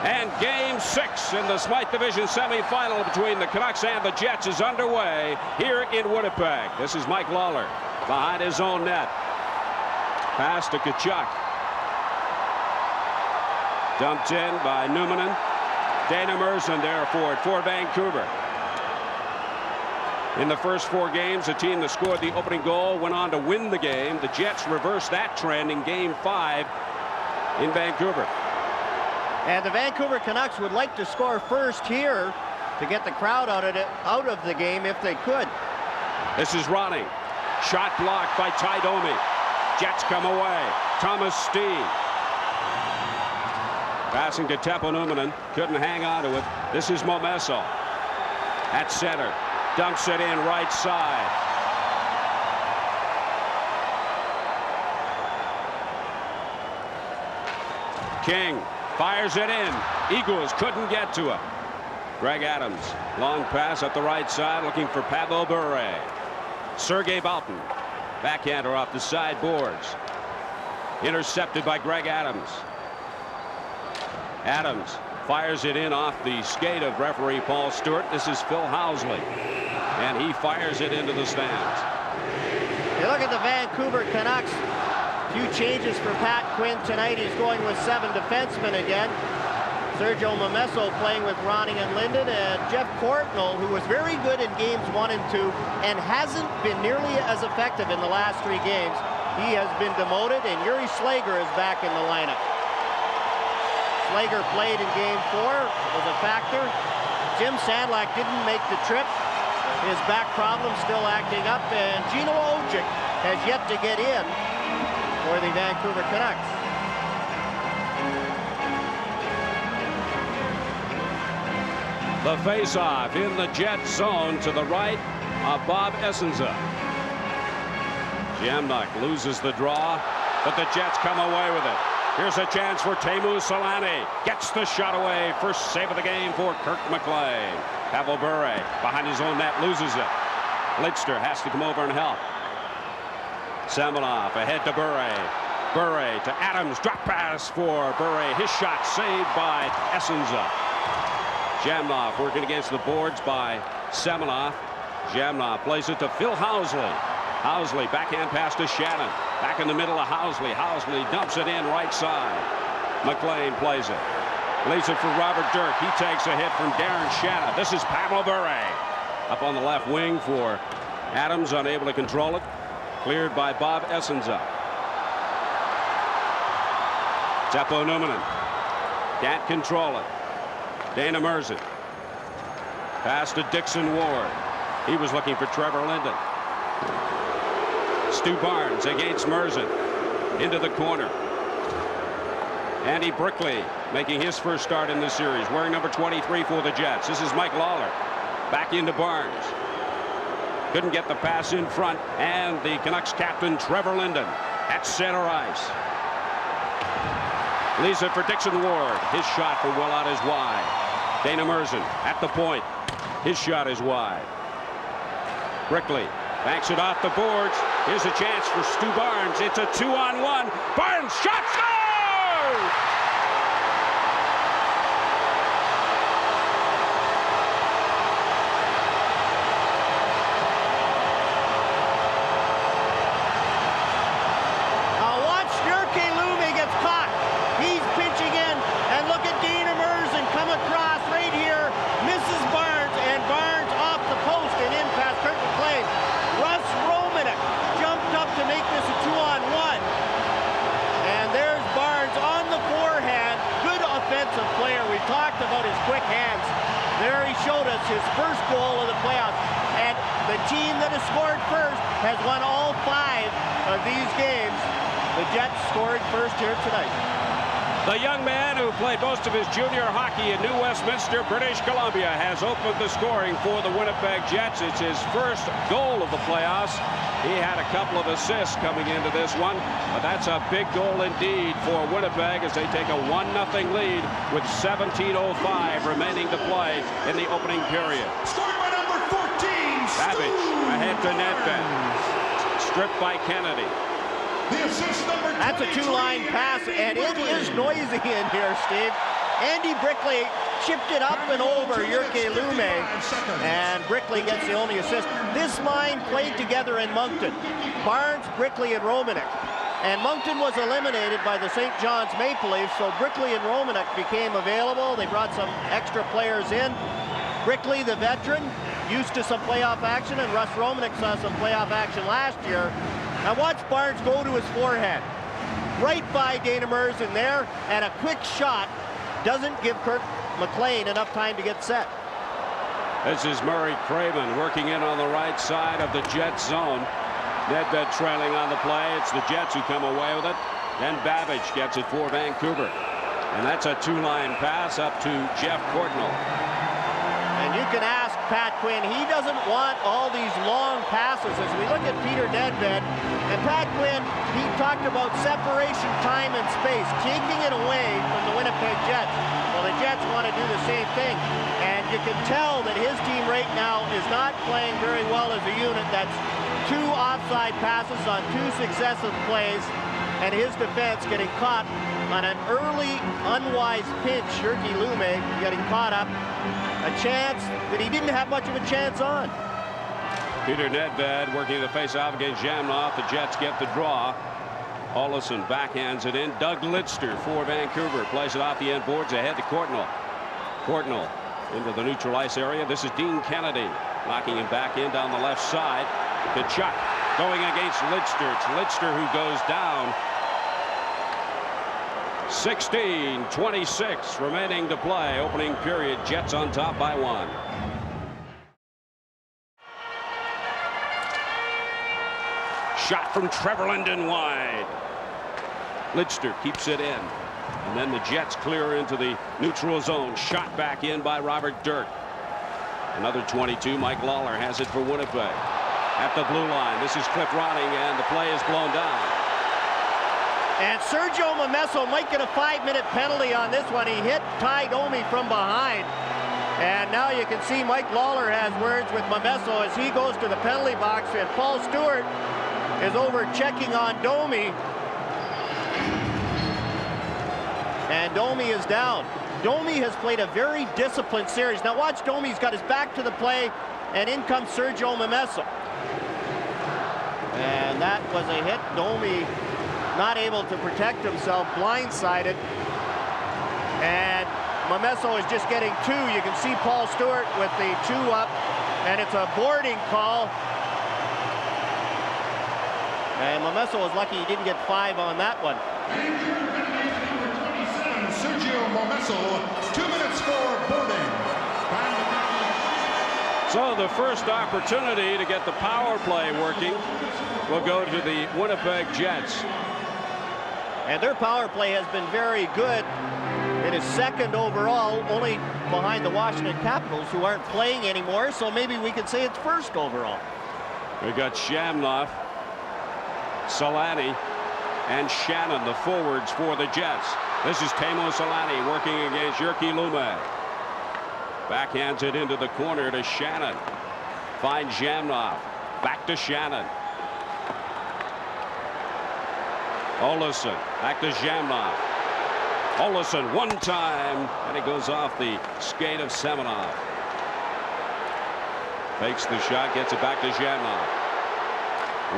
And Game 6 in the Smythe Division semifinal between the Canucks and the Jets is underway here in Winnipeg. This is Mike Lawler behind his own net. Pass to Tkachuk. Dumped in by Numminen. Dana Merson there for it for Vancouver. In the first 4 games, the team that scored the opening goal went on to win the game. The Jets reversed that trend in Game 5 in Vancouver. And the Vancouver Canucks would like to score first here to get the crowd out of the game if they could. This is Ronning. Shot blocked by Ty Domi. Jets come away. Thomas Steen. Passing to Teppo Numminen. Couldn't hang on to it. This is Momesso. At center. Dumps it in right side. King fires it in. Eagles couldn't get to it. Greg Adams. Long pass up the right side looking for Pavel Bure. Sergei Baltin. Backhander off the side boards. Intercepted by Greg Adams. Adams fires it in off the skate of referee Paul Stewart. This is Phil Housley. And he fires it into the stands. You look at the Vancouver Canucks. Few changes for Pat Quinn tonight. He's going with 7 defensemen again. Sergio Momesso playing with Ronning and Linden, and Jeff Courtnall, who was very good in games 1 and 2 and hasn't been nearly as effective in the last 3 games. He has been demoted, and Yuri Slager is back in the lineup. Slager played in Game 4, was a factor. Jim Sandlak didn't make the trip. His back problem still acting up, and Gino Ojic has yet to get in for the Vancouver Canucks. The face-off in the Jet zone to the right of Bob Essenza. Jamnik loses the draw, but the Jets come away with it. Here's a chance for Teemu Selanne. Gets the shot away. First save of the game for Kirk McLean. Pavel Bure behind his own net loses it. Lidster has to come over and help. Samolov ahead to Bure. Bure to Adams. Drop pass for Bure. His shot saved by Essenza. Jamnov working against the boards by Samolov. Jamnov plays it to Phil Housley. Housley backhand pass to Shannon. Back in the middle of Housley. Housley dumps it in right side. McLean plays it. Leaves it for Robert Dirk. He takes a hit from Darren Shannon. This is Pavel Bure. Up on the left wing for Adams, unable to control it. Cleared by Bob Essenza. Teppo Numminen. Can't control it. Dana Merson. Pass to Dixon Ward. He was looking for Trevor Linden. Stu Barnes against Merson. Into the corner. Andy Brickley making his first start in this series, wearing number 23 for the Jets. This is Mike Lawler. Back into Barnes. Couldn't get the pass in front, and the Canucks captain Trevor Linden at center ice. Leaves it for Dixon Ward. His shot for well out is wide. Dana Merson at the point. His shot is wide. Brickley banks it off the boards. Here's a chance for Stu Barnes. It's a 2-on-1. Barnes shot, scores! Player. We talked about his quick hands. There he showed us his first goal of the playoffs. And the team that has scored first has won all 5 of these games. The Jets scored first here tonight. The young man who played most of his junior hockey in New Westminster, British Columbia, has opened the scoring for the Winnipeg Jets. It's his first goal of the playoffs. He had a couple of assists coming into this one, but that's a big goal indeed for Winnipeg as they take a 1-0 lead with 17:05 remaining to play in the opening period. Scored by number 14, Savage ahead to Nedved. Stripped by Kennedy. The assist number That's a 2-line pass, and it is noisy in here, Steve. Andy Brickley chipped it up and over Jyrki Lumme, and Brickley gets the only assist. This line played together in Moncton. Barnes, Brickley, and Romanek. And Moncton was eliminated by the St. John's Maple Leafs, so Brickley and Romanek became available. They brought some extra players in. Brickley, the veteran, used to some playoff action, and Russ Romanek saw some playoff action last year. Now watch Barnes go to his forehand. Right by Dana Merzen there, and a quick shot doesn't give Kirk McLean enough time to get set. This is Murray Craven working in on the right side of the Jets zone. Nedved trailing on the play. It's the Jets who come away with it. Then Babbage gets it for Vancouver. And that's a two-line pass up to Jeff Courtnall. And you can ask Pat Quinn, he doesn't want all these long passes. As we look at Peter Nedved, and Pat Quinn, he talked about separation, time, and space, taking it away from the Winnipeg Jets. Well, the Jets want to do the same thing. And you can tell that his team right now is not playing very well as a unit. That's two offside passes on two successive plays, and his defense getting caught on an early, unwise pinch. Jyrki Lumme getting caught up. A chance that he didn't have much of a chance on. Peter Nedved working the face-off against Jamnoff. The Jets get the draw. Olesen backhands it in. Doug Lidster for Vancouver plays it off the end boards ahead to Courtnall. Courtnall into the neutral ice area. This is Dean Kennedy knocking him back in down the left side. Tkachuk going against Lidster. It's Lidster who goes down. 16:26 remaining to play. Opening period. Jets on top by 1. Shot from Trevor Linden wide. Lidster keeps it in. And then the Jets clear into the neutral zone. Shot back in by Robert Dirk. Another 22. Mike Lawler has it for Winnipeg. At the blue line. This is Cliff Ronning, and the play is blown down. And Sergio Momesso might get a 5-minute penalty on this one. He hit Ty Domi from behind. And now you can see Mike Lawler has words with Momesso as he goes to the penalty box, and Paul Stewart is over checking on Domi. And Domi is down. Domi has played a very disciplined series. Now watch, Domi's got his back to the play, and in comes Sergio Momesso. And that was a hit. Domi not able to protect himself, blindsided. And Momesso is just getting 2. You can see Paul Stewart with the 2 up, and it's a boarding call. And Momesso was lucky he didn't get 5 on that one. Sergio Momesso, 2 minutes for boarding. So the first opportunity to get the power play working will go to the Winnipeg Jets. And their power play has been very good. It is second overall, only behind the Washington Capitals, who aren't playing anymore, so maybe we could say it's first overall. We got Shamnoff, Solani, and Shannon, the forwards for the Jets. This is Teemu Solani working against Jyrki Lumme. Backhands it into the corner to Shannon. Finds Jamnoff. Back to Shannon. Olesen back to Jamnoff. Olesen one time, and it goes off the skate of Semenov. Fakes the shot, gets it back to Jamnoff.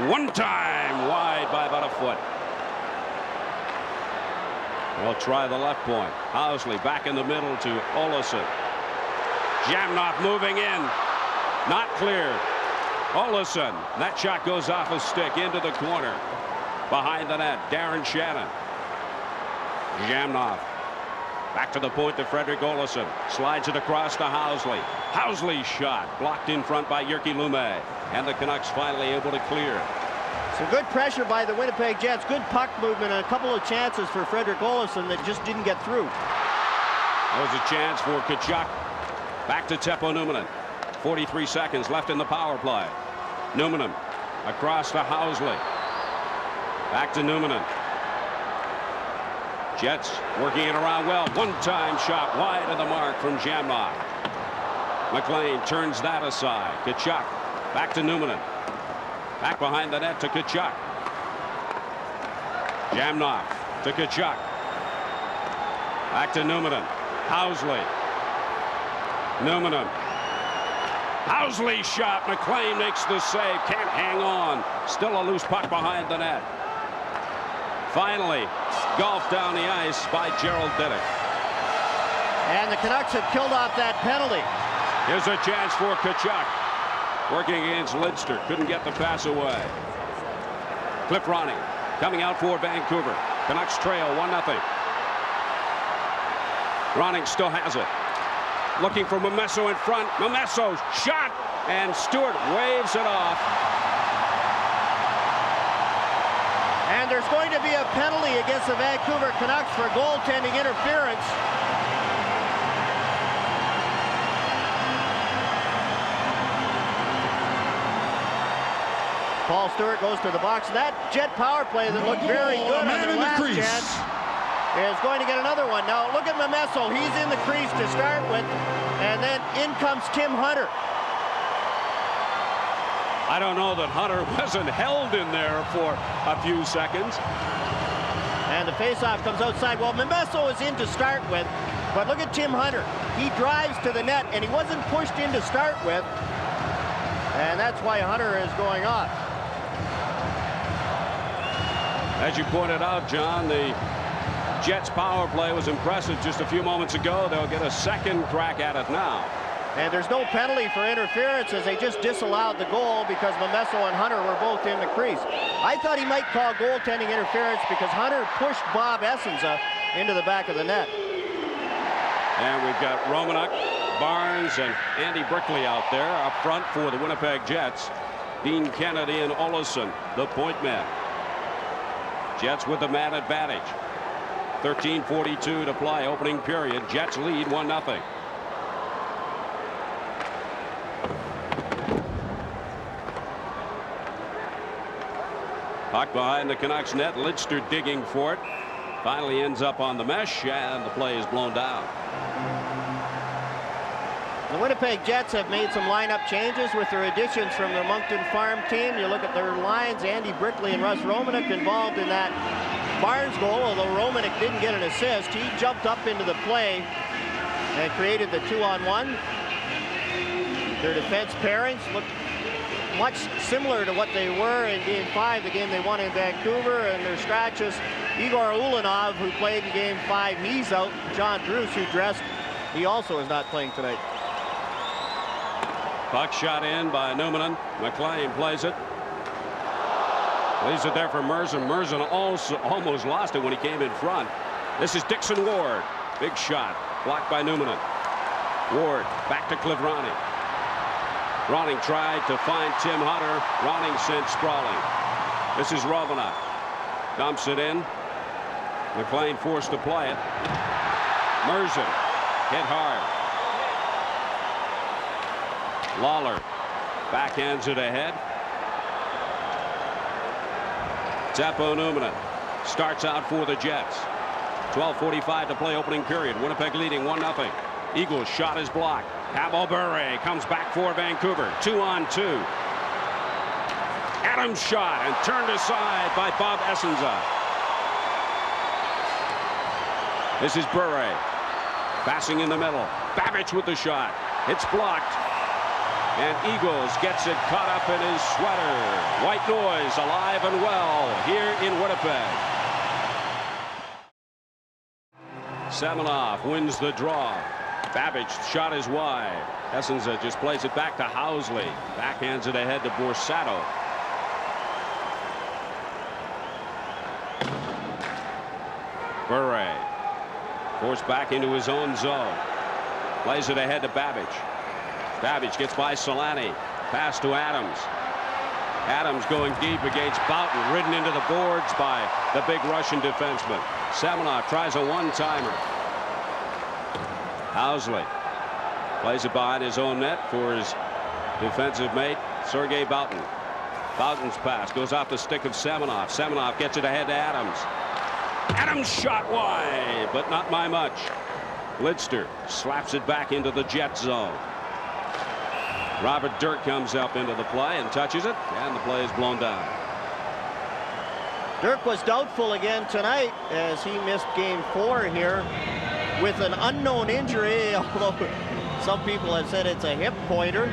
One time, wide by about a foot. We'll try the left point. Housley back in the middle to Olesen. Jamnoff moving in. Not cleared. Olesen. That shot goes off a stick into the corner. Behind the net, Darren Shannon. Jamnoff. Back to the point to Frederick Olesen. Slides it across to Housley. Housley's shot blocked in front by Jyrki Lumme. And the Canucks finally able to clear. Some good pressure by the Winnipeg Jets. Good puck movement and a couple of chances for Frederick Olesen that just didn't get through. That was a chance for Tkachuk. Back to Teppo Numminen. 43 seconds left in the power play. Numminen across to Housley. Back to Numminen. Jets working it around well. One-time shot wide of the mark from Jamnoff. McLean turns that aside. Tkachuk back to Numminen. Back behind the net to Tkachuk. Jamnoff to Tkachuk. Back to Numminen. Housley. Newman. Housley shot. McLean makes the save. Can't hang on. Still a loose puck behind the net. Finally, golfed down the ice by Gerald Diddick. And the Canucks have killed off that penalty. Here's a chance for Tkachuk. Working against Lidster. Couldn't get the pass away. Cliff Ronning coming out for Vancouver. Canucks trail 1-0. Ronning still has it. Looking for Momesso in front. Momesso shot, and Stewart waves it off. And there's going to be a penalty against the Vancouver Canucks for goaltending interference. Paul Stewart goes to the box. That Jet power play that looked very good on their last chance is going to get another one. Now look at Momesso. He's in the crease to start with, and then in comes Tim Hunter. I don't know that Hunter wasn't held in there for a few seconds. And the faceoff comes outside. Well, Momesso is in to start with, but look at Tim Hunter. He drives to the net, and he wasn't pushed in to start with, and that's why Hunter is going off. As you pointed out, John, the Jets' power play was impressive just a few moments ago. They'll get a second crack at it now. And there's no penalty for interference, as they just disallowed the goal because Momesso and Hunter were both in the crease. I thought he might call goaltending interference because Hunter pushed Bob Essenza into the back of the net. And we've got Romanuk, Barnes, and Andy Brickley out there up front for the Winnipeg Jets. Dean Kennedy and Olesen, the point men. Jets with the man advantage. 13:42 to play, opening period. Jets lead 1-0. Puck behind the Canucks net. Lidster digging for it. Finally ends up on the mesh, and the play is blown down. The Winnipeg Jets have made some lineup changes with their additions from their Moncton Farm team. You look at their lines, Andy Brickley and Russ Romanuk involved in that Barnes goal, although Romanuk didn't get an assist. He jumped up into the play and created the 2-on-1. Their defense pairings look much similar to what they were in Game 5, the game they won in Vancouver, and their scratches. Igor Ulanov, who played in Game 5, he's out. John Druce, who dressed, he also is not playing tonight. Puck shot in by Newman. McLean plays it. Leaves it there for Merzen. Merzen also almost lost it when he came in front. This is Dixon Ward. Big shot. Blocked by Newman. Ward back to Cliff Ronning. Ronning tried to find Tim Hunter. Ronning sent sprawling. This is Romanuk. Dumps it in. McLean forced to play it. Merzen hit hard. Lawler backhands it ahead. Teppo Numminen starts out for the Jets. 12:45 to play, opening period. Winnipeg leading 1-0. Eagles shot is blocked. Pavel Bure comes back for Vancouver. 2-on-2. Adams shot and turned aside by Bob Essenza. This is Bure passing in the middle. Babbage with the shot. It's blocked. And Eagles gets it caught up in his sweater. White noise alive and well here in Winnipeg. Semenoff wins the draw. Babbage shot is wide. Essenza just plays it back to Housley. Backhands it ahead to Borsato. Bure forced back into his own zone. Plays it ahead to Babbage. Babbage gets by Solani. Pass to Adams. Adams going deep against Boughton. Ridden into the boards by the big Russian defenseman. Semenoff tries a one-timer. Housley plays it behind his own net for his defensive mate, Sergei Boughton. Boughton's pass goes off the stick of Semenoff. Semenoff gets it ahead to Adams. Adams shot wide, but not by much. Lidster slaps it back into the Jet zone. Robert Dirk comes up into the play and touches it, and the play is blown down. Dirk was doubtful again tonight as he missed Game 4 here. with an unknown injury, although some people have said it's a hip pointer.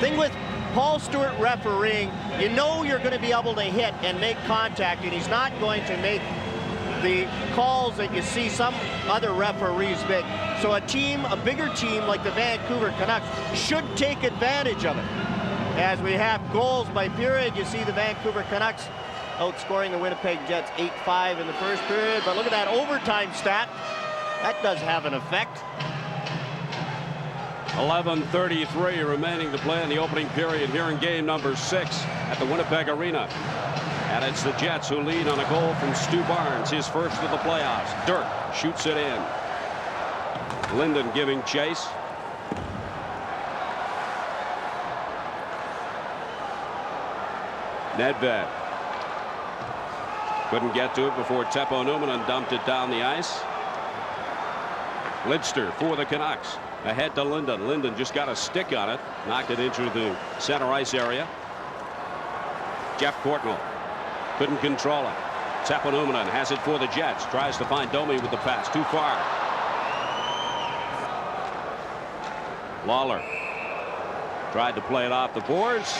Thing with Paul Stewart refereeing, you know you're going to be able to hit and make contact, and he's not going to make the calls that you see some other referees make. So a bigger team like the Vancouver Canucks should take advantage of it. As we have goals by period, you see the Vancouver Canucks outscoring the Winnipeg Jets 8-5 in the first period. But look at that overtime stat. That does have an effect. 11:33 remaining to play in the opening period here in game number 6 at the Winnipeg Arena. And it's the Jets who lead on a goal from Stu Barnes, his first of the playoffs. Dirk shoots it in. Linden giving chase. Nedved couldn't get to it before Teppo Numminen dumped it down the ice. Lidster for the Canucks. Ahead to Linden. Linden just got a stick on it. Knocked it into the center ice area. Jeff Courtnall couldn't control it. Teppo Numminen has it for the Jets. Tries to find Domi with the pass. Too far. Lawler tried to play it off the boards.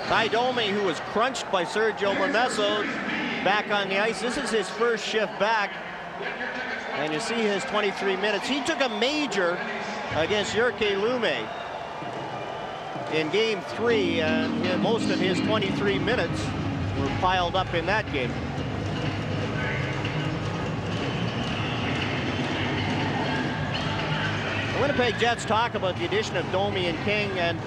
Ty Domi, who was crunched by Sergio Momesso, back on the ice. This is his first shift back. And you see his 23 minutes. He took a major against Jyrki Lumme in game 3, and most of his 23 minutes were piled up in that game. The Winnipeg Jets talk about the addition of Domi and King, and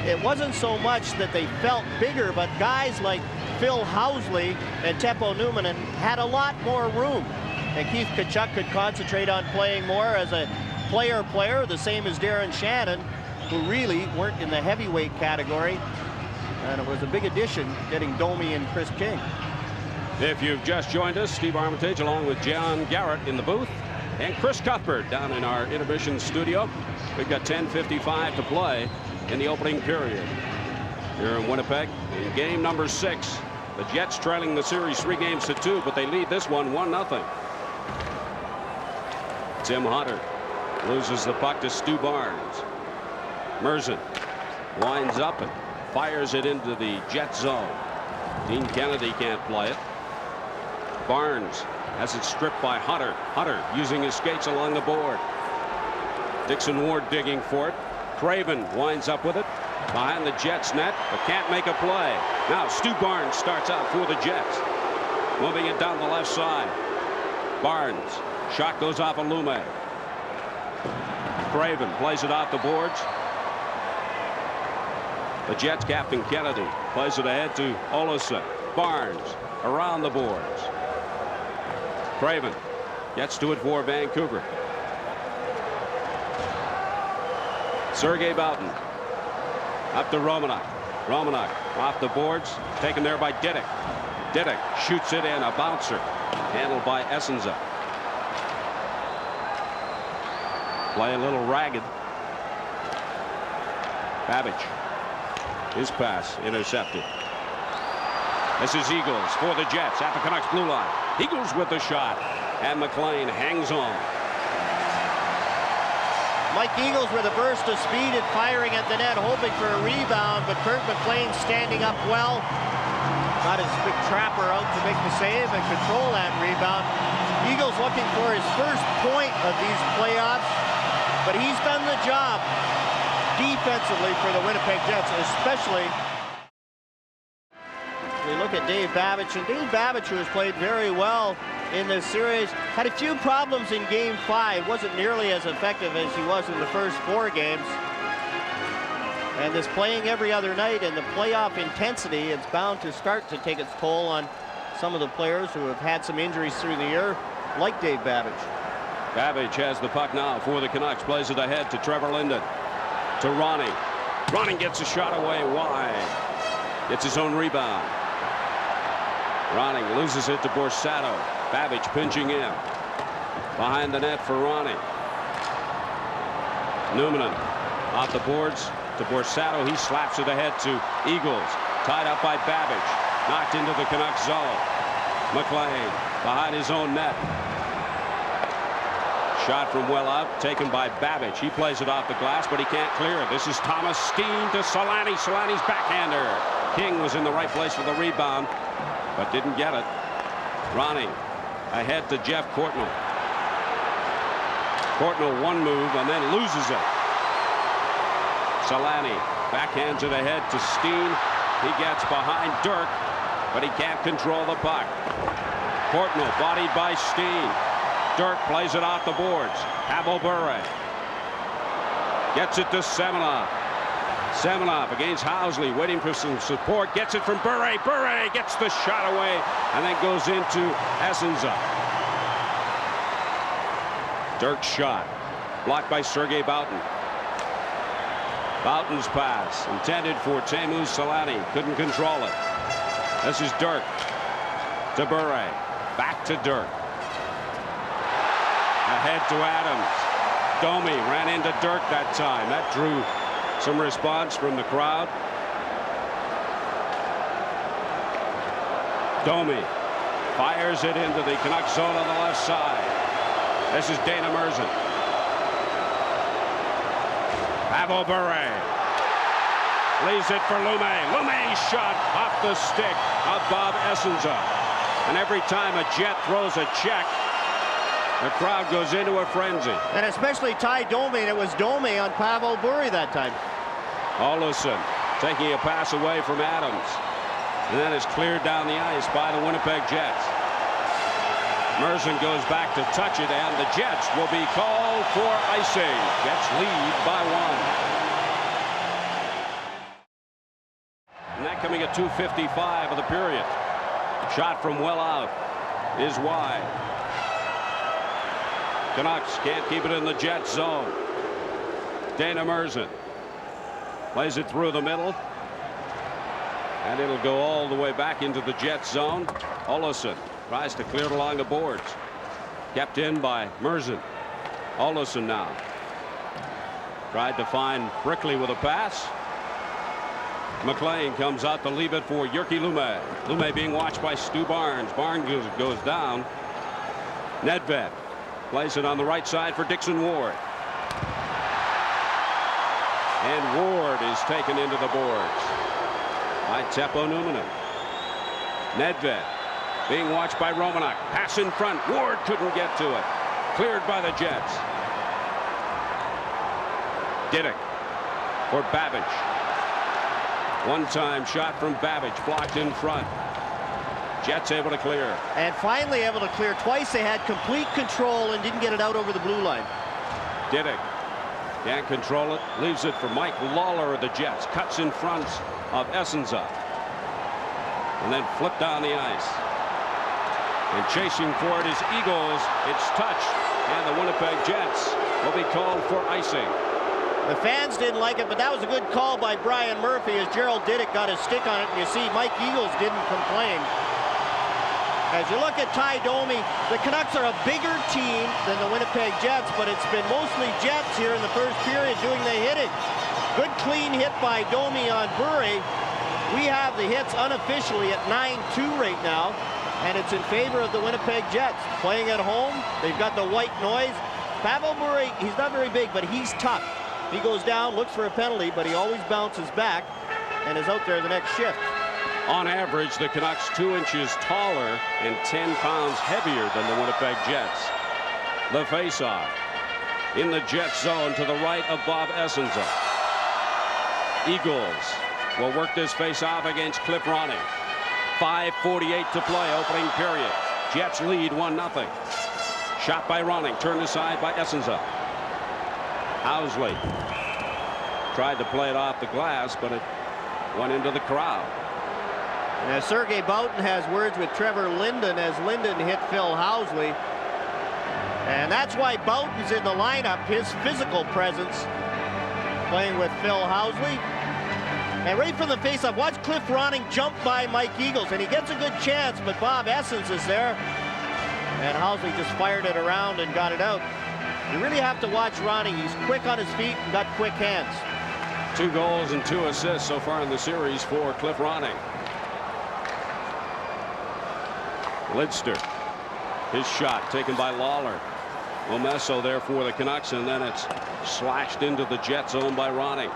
it wasn't so much that they felt bigger, but guys like Phil Housley and Teppo Numminen had a lot more room. And Keith Tkachuk could concentrate on playing more as a player, the same as Darren Shannon, who really weren't in the heavyweight category. And it was a big addition getting Domi and Chris King. If you've just joined us, Steve Armitage along with John Garrett in the booth and Chris Cuthbert down in our intermission studio. We've got 10:55 to play in the opening period here in Winnipeg in game number 6. The Jets trailing the series 3-2, but they lead this one 1-0. Tim Hunter loses the puck to Stu Barnes. Merzen winds up and fires it into the Jet zone. Dean Kennedy can't play it. Barnes has it stripped by Hunter. Hunter using his skates along the board. Dixon Ward digging for it. Craven winds up with it behind the Jets net, but can't make a play. Now Stu Barnes starts out for the Jets, moving it down the left side. Barnes, shot goes off of Lumme. Craven plays it off the boards. The Jets captain Kennedy plays it ahead to Olesen. Barnes around the boards. Craven gets to it for Vancouver. Sergei Boughton up to Romanuk. Romanuk off the boards, taken there by Didick. Didick shoots it in, a bouncer handled by Essenza. Play a little ragged. Babbage, his pass intercepted. This is Eagles for the Jets at the Canucks blue line. Eagles with the shot, and McLean hangs on. Mike Eagles with a burst of speed and firing at the net, hoping for a rebound, but Kurt McLean standing up well. Got his big trapper out to make the save and control that rebound. Eagles looking for his first point of these playoffs, but he's done the job defensively for the Winnipeg Jets, especially. We look at Dave Babbage, and Dave Babbage, who has played very well in this series, had a few problems in game 5. Wasn't nearly as effective as he was in the first 4 games. And this playing every other night and the playoff intensity, it's bound to start to take its toll on some of the players who have had some injuries through the year, like Dave Babbage. Babbage has the puck now for the Canucks, plays it ahead to Trevor Linden. To Ronnie. Ronnie gets a shot away wide. Gets his own rebound. Ronnie loses it to Borsato. Babbage pinching in. Behind the net for Ronnie. Numminen off the boards to Borsato. He slaps it ahead to Eagles. Tied up by Babbage. Knocked into the Canucks zone. McLean behind his own net. Shot from well out, taken by Babbage. He plays it off the glass, but he can't clear it. This is Thomas Steen to Solani. Solani's backhander. King was in the right place for the rebound, but didn't get it. Ronning ahead to Jeff Courtnall. Courtnall one move and then loses it. Solani backhands it ahead to Steen. He gets behind Dirk, but he can't control the puck. Courtnall bodied by Steen. Dirk plays it off the boards. Pavel Bure gets it to Semenoff. Semenoff against Housley, waiting for some support. Gets it from Bure. Bure gets the shot away and then goes into Essenza. Dirk's shot blocked by Sergei Boughton. Boughton's pass intended for Teemu Solani. Couldn't control it. This is Dirk to Bure. Back to Dirk. Ahead to Adams. Domi ran into Dirk that time. That drew some response from the crowd. Domi fires it into the Canucks zone on the left side. This is Dana Merzen. Pavel Bure leaves it for Lume. Lume's shot off the stick of Bob Essenza. And every time a Jet throws a check, the crowd goes into a frenzy. And especially Ty Domi, and it was Domi on Pavel Bure that time. Olofsson taking a pass away from Adams. And then is cleared down the ice by the Winnipeg Jets. Merzen goes back to touch it, and the Jets will be called for icing. Jets lead by 1. And that coming at 2:55 of the period. Shot from well out is wide. Canucks can't keep it in the Jets zone. Dana Merzen plays it through the middle. And it'll go all the way back into the Jets zone. Olofsson tries to clear it along the boards. Kept in by Merzen. Olofsson now. Tried to find Brickley with a pass. McLean comes out to leave it for Jyrki Lume. Lume being watched by Stu Barnes. Barnes goes down. Nedved plays it on the right side for Dixon Ward. And Ward is taken into the boards by Teppo Numminen. Nedved being watched by Romanuk. Pass in front. Ward couldn't get to it. Cleared by the Jets. Diddick for Babbage. One-time shot from Babbage blocked in front. Jets able to clear. And finally able to clear. Twice they had complete control and didn't get it out over the blue line. Diddick can't control it. Leaves it for Mike Lawler of the Jets. Cuts in front of Essenza. And then flipped down the ice. And chasing for it is Eagles. It's touched. And the Winnipeg Jets will be called for icing. The fans didn't like it, but that was a good call by Brian Murphy as Gerald Diddick got his stick on it. And you see Mike Eagles didn't complain. As you look at Ty Domi, the Canucks are a bigger team than the Winnipeg Jets, but it's been mostly Jets here in the first period doing the hitting. Good clean hit by Domi on Bure. We have the hits unofficially at 9-2 right now, and it's in favor of the Winnipeg Jets. Playing at home, they've got the white noise. Pavel Bure, he's not very big, but he's tough. He goes down, looks for a penalty, but he always bounces back and is out there the next shift. On average, the Canucks 2 inches taller and 10 pounds heavier than the Winnipeg Jets. The faceoff in the Jets zone to the right of Bob Essenza. Eagles will work this faceoff against Cliff Ronning. 5:48 to play, opening period. Jets lead 1-0. Shot by Ronning, turned aside by Essenza. Housley tried to play it off the glass, but it went into the crowd. Now Sergei Boughton has words with Trevor Linden as Linden hit Phil Housley. And that's why Boughton's in the lineup, his physical presence, playing with Phil Housley. And right from the faceoff, watch Cliff Ronning jump by Mike Eagles, and he gets a good chance, but Bob Essence is there. And Housley just fired it around and got it out. You really have to watch Ronning. He's quick on his feet and got quick hands. 2 goals and 2 assists so far in the series for Cliff Ronning. Lidster. His shot taken by Lawler. Momesso there for the Canucks, and then it's slashed into the Jet zone by Ronning.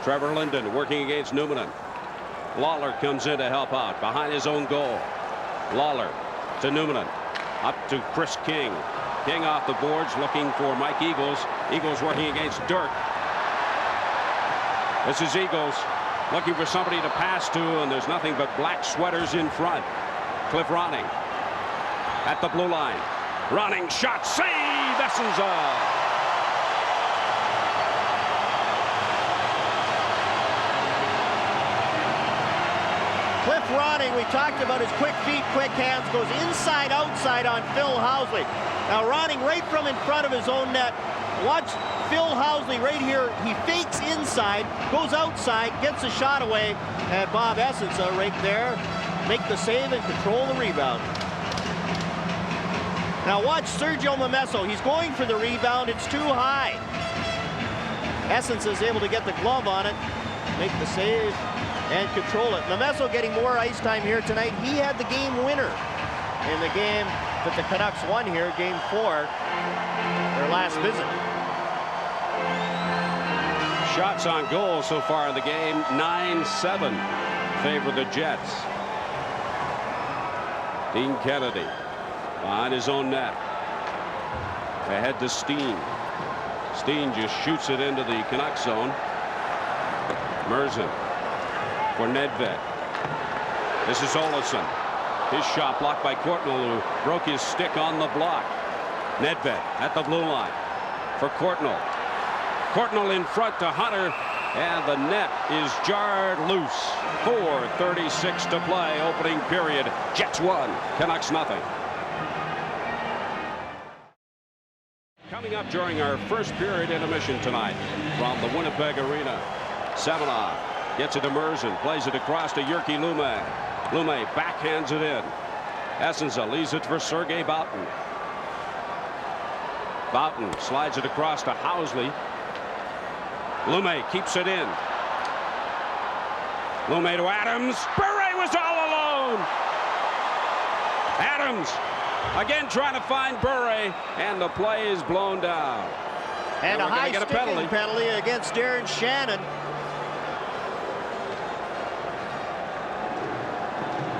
Trevor Linden working against Newman. Lawler comes in to help out behind his own goal. Lawler to Newman. Up to Chris King. King off the boards looking for Mike Eagles. Eagles working against Dirk. This is Eagles looking for somebody to pass to, and there's nothing but black sweaters in front. Cliff Ronning at the blue line. Ronning shot, save, Essenza. Cliff Ronning, we talked about his quick feet, quick hands, goes inside, outside on Phil Housley. Now Ronning right from in front of his own net. Watch Phil Housley right here. He fakes inside, goes outside, gets a shot away, and Bob Essenza right there make the save and control the rebound. Now watch Sergio Momesso. He's going for the rebound. It's too high. Essenza is able to get the glove on it, make the save, and control it. Momesso getting more ice time here tonight. He had the game winner in the game that the Canucks won here, Game 4, their last visit. Shots on goal so far in the game, 9-7 favor the Jets. Dean Kennedy behind his own net. Ahead to Steen. Steen just shoots it into the Canucks zone. Merzen for Nedved. This is Olofsson. His shot blocked by Courtnall, who broke his stick on the block. Nedved at the blue line for Courtnall. Courtnall in front to Hunter, and the net is jarred loose. 4:36 to play, opening period. Jets 1, Canucks nothing. Coming up during our first period intermission tonight from the Winnipeg Arena. Semenov gets it to Merzen, plays it across to Jyrki Lumme. Lumme backhands it in. Essenza leaves it for Sergei Boughton. Boughton slides it across to Housley. Lumme keeps it in. Lumme to Adams. Bure was all alone. Adams again trying to find Bure, and the play is blown down. And a high sticking penalty against Darren Shannon.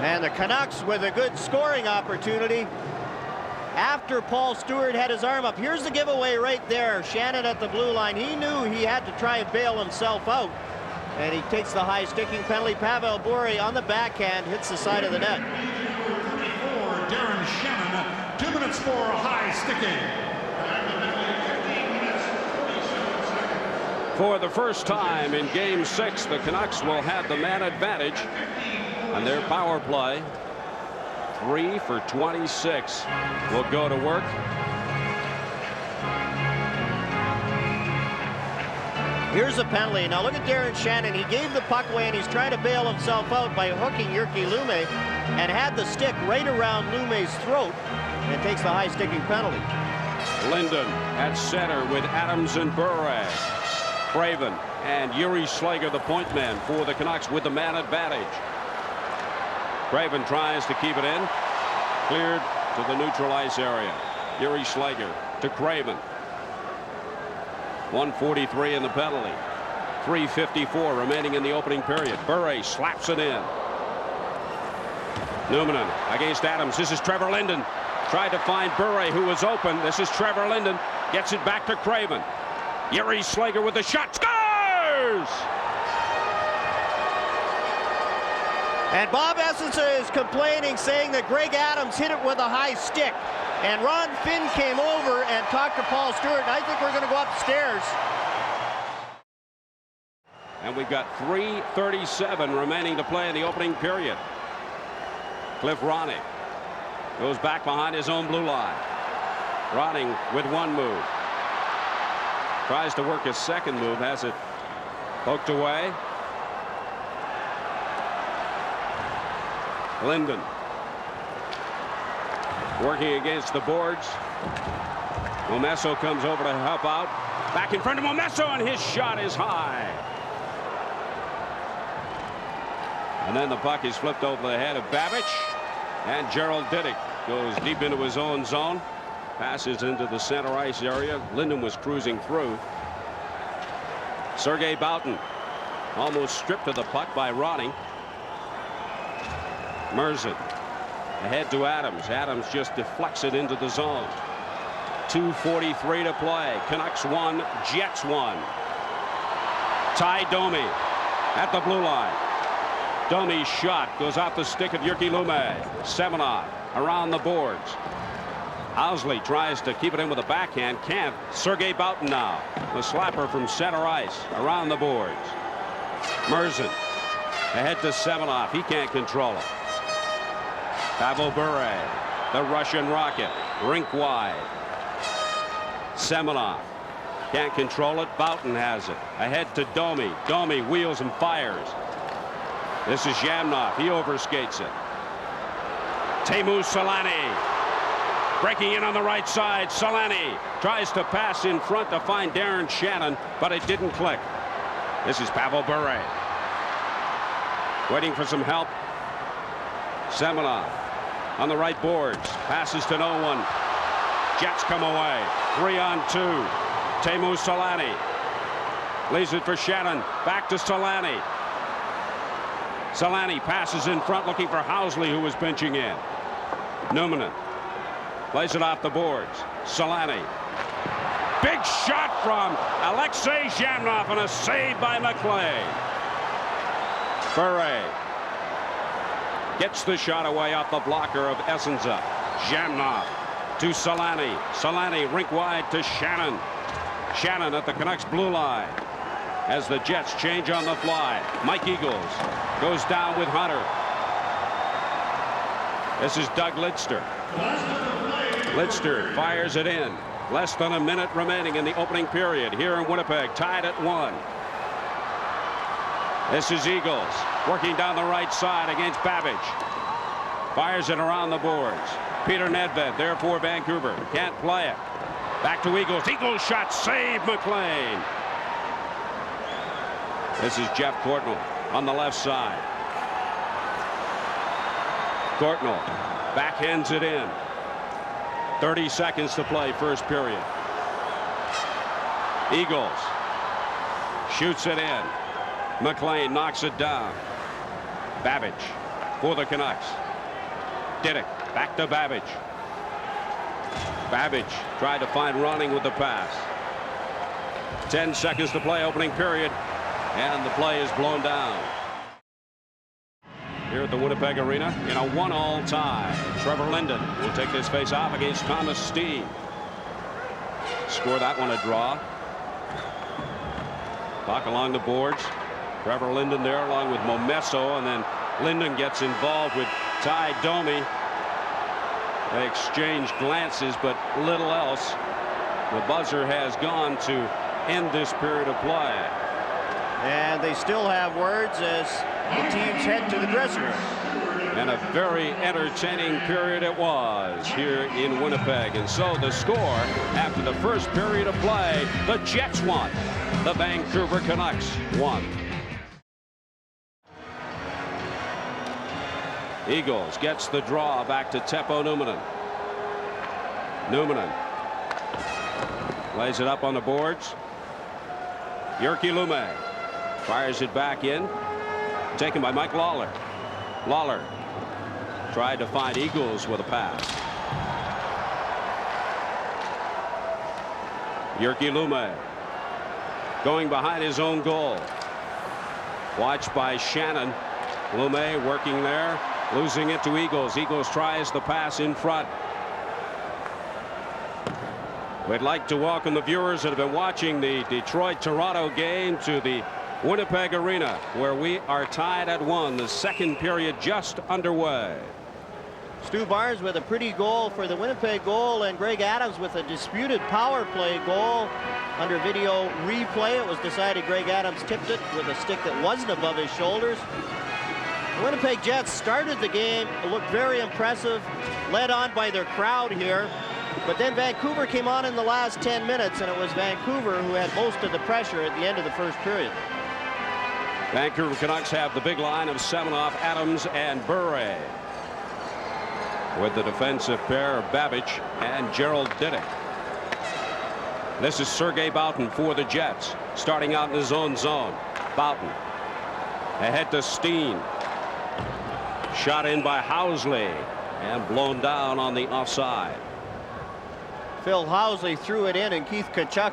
And the Canucks with a good scoring opportunity after Paul Stewart had his arm up. Here's the giveaway right there. Shannon at the blue line. He knew he had to try and bail himself out. And he takes the high sticking penalty. Pavel Bure on the backhand hits the side of the net. For Darren Shannon, 2 minutes for high sticking. For the first time in Game 6, the Canucks will have the man advantage on their power play. 3 for 26 will go to work. Here's a penalty. Now look at Darren Shannon. He gave the puck away, and he's trying to bail himself out by hooking Jyrki Lumme, and had the stick right around Lumme's throat, and takes the high sticking penalty. Linden at center with Adams and Bure. Craven and Yuri Slager, the point man for the Canucks, with the man advantage. Craven tries to keep it in. Cleared to the neutral ice area. Yuri Slager to Craven. 1:43 in the penalty. 3:54 remaining in the opening period. Bure slaps it in. Newman against Adams. This is Trevor Linden. Tried to find Bure, who was open. This is Trevor Linden. Gets it back to Craven. Yuri Slager with the shot. Scores! And Bob Essenza is complaining, saying that Greg Adams hit it with a high stick. And Ron Finn came over and talked to Paul Stewart, and I think we're going to go upstairs. And we've got 3:37 remaining to play in the opening period. Cliff Ronning goes back behind his own blue line. Ronning with one move. Tries to work his second move, has it poked away. Linden working against the boards. Momesso comes over to help out. Back in front of Momesso, and his shot is high. And then the puck is flipped over the head of Babbage, and Gerald Diddick goes deep into his own zone. Passes into the center ice area. Linden was cruising through. Sergei Boughton almost stripped of the puck by Ronning. Merzen ahead to Adams. Adams just deflects it into the zone. 2:43 to play. Canucks 1, Jets 1. Ty Domi at the blue line. Domi's shot goes off the stick of Jyrki Lumme. Semenoff around the boards. Owsley tries to keep it in with a backhand. Can't. Sergei Boughton now. The slapper from center ice around the boards. Merzen ahead to Semenoff. He can't control it. Pavel Bure, the Russian rocket, rink wide. Semenoff can't control it. Boughton has it. Ahead to Domi. Domi wheels and fires. This is Jamnov. He overskates it. Teemu Selanne breaking in on the right side. Selanne tries to pass in front to find Darren Shannon, but it didn't click. This is Pavel Bure waiting for some help. Semenoff on the right boards. Passes to no one. Jets come away. 3-on-2. Teemu Selanne leaves it for Shannon. Back to Selanne. Selanne passes in front looking for Housley, who was pinching in. Numminen plays it off the boards. Selanne. Big shot from Alexei Jamnov and a save by McLean. Bure gets the shot away off the blocker of Essenza. Jamnov to Selanne. Selanne rink wide to Shannon. Shannon at the Canucks blue line as the Jets change on the fly. Mike Eagles goes down with Hunter. This is Doug Lidster. Lidster fires it in. Less than a minute remaining in the opening period here in Winnipeg, tied at 1. This is Eagles working down the right side against Babbage. Fires it around the boards. Peter Nedved there for Vancouver. Can't play it. Back to Eagles. Eagles shot. Save McLean. This is Jeff Courtnall on the left side. Courtnall backhands it in. 30 seconds to play first period. Eagles shoots it in. McLean knocks it down. Babbage for the Canucks. Diddick back to Babbage. Babbage tried to find Ronning with the pass. 10 seconds to play opening period, and the play is blown down. Here at the Winnipeg Arena in a 1-all tie. Trevor Linden will take this face off against Thomas Steen. Score that one a draw. Puck along the boards. Trevor Linden there along with Momesso, and then Linden gets involved with Ty Domi. They exchange glances, but little else. The buzzer has gone to end this period of play. And they still have words as the teams head to the dressing room. And a very entertaining period it was here in Winnipeg. And so the score after the first period of play, the Jets won. The Vancouver Canucks won. Eagles gets the draw back to Teppo Numminen. Numminen lays it up on the boards. Jyrki Lumme fires it back in. Taken by Mike Lawler. Lawler tried to find Eagles with a pass. Jyrki Lumme going behind his own goal. Watched by Shannon. Lumme working there. Losing it to Eagles. Eagles tries the pass in front. We'd like to welcome the viewers that have been watching the Detroit-Toronto game to the Winnipeg Arena, where we are tied at 1. The second period just underway. Stu Barnes with a pretty goal for the Winnipeg goal, and Greg Adams with a disputed power play goal. Under video replay, it was decided Greg Adams tipped it with a stick that wasn't above his shoulders. The Winnipeg Jets started the game, looked very impressive, led on by their crowd here. But then Vancouver came on in the last 10 minutes, and it was Vancouver who had most of the pressure at the end of the first period. Vancouver Canucks have the big line of Semenoff, Adams, and Bure. with the defensive pair of Babbage and Gerald Didick. This is Sergei Boughton for the Jets, starting out in his own zone. Boughton ahead to Steen. Shot in by Housley and blown down on the offside. Phil Housley threw it in, and Keith Tkachuk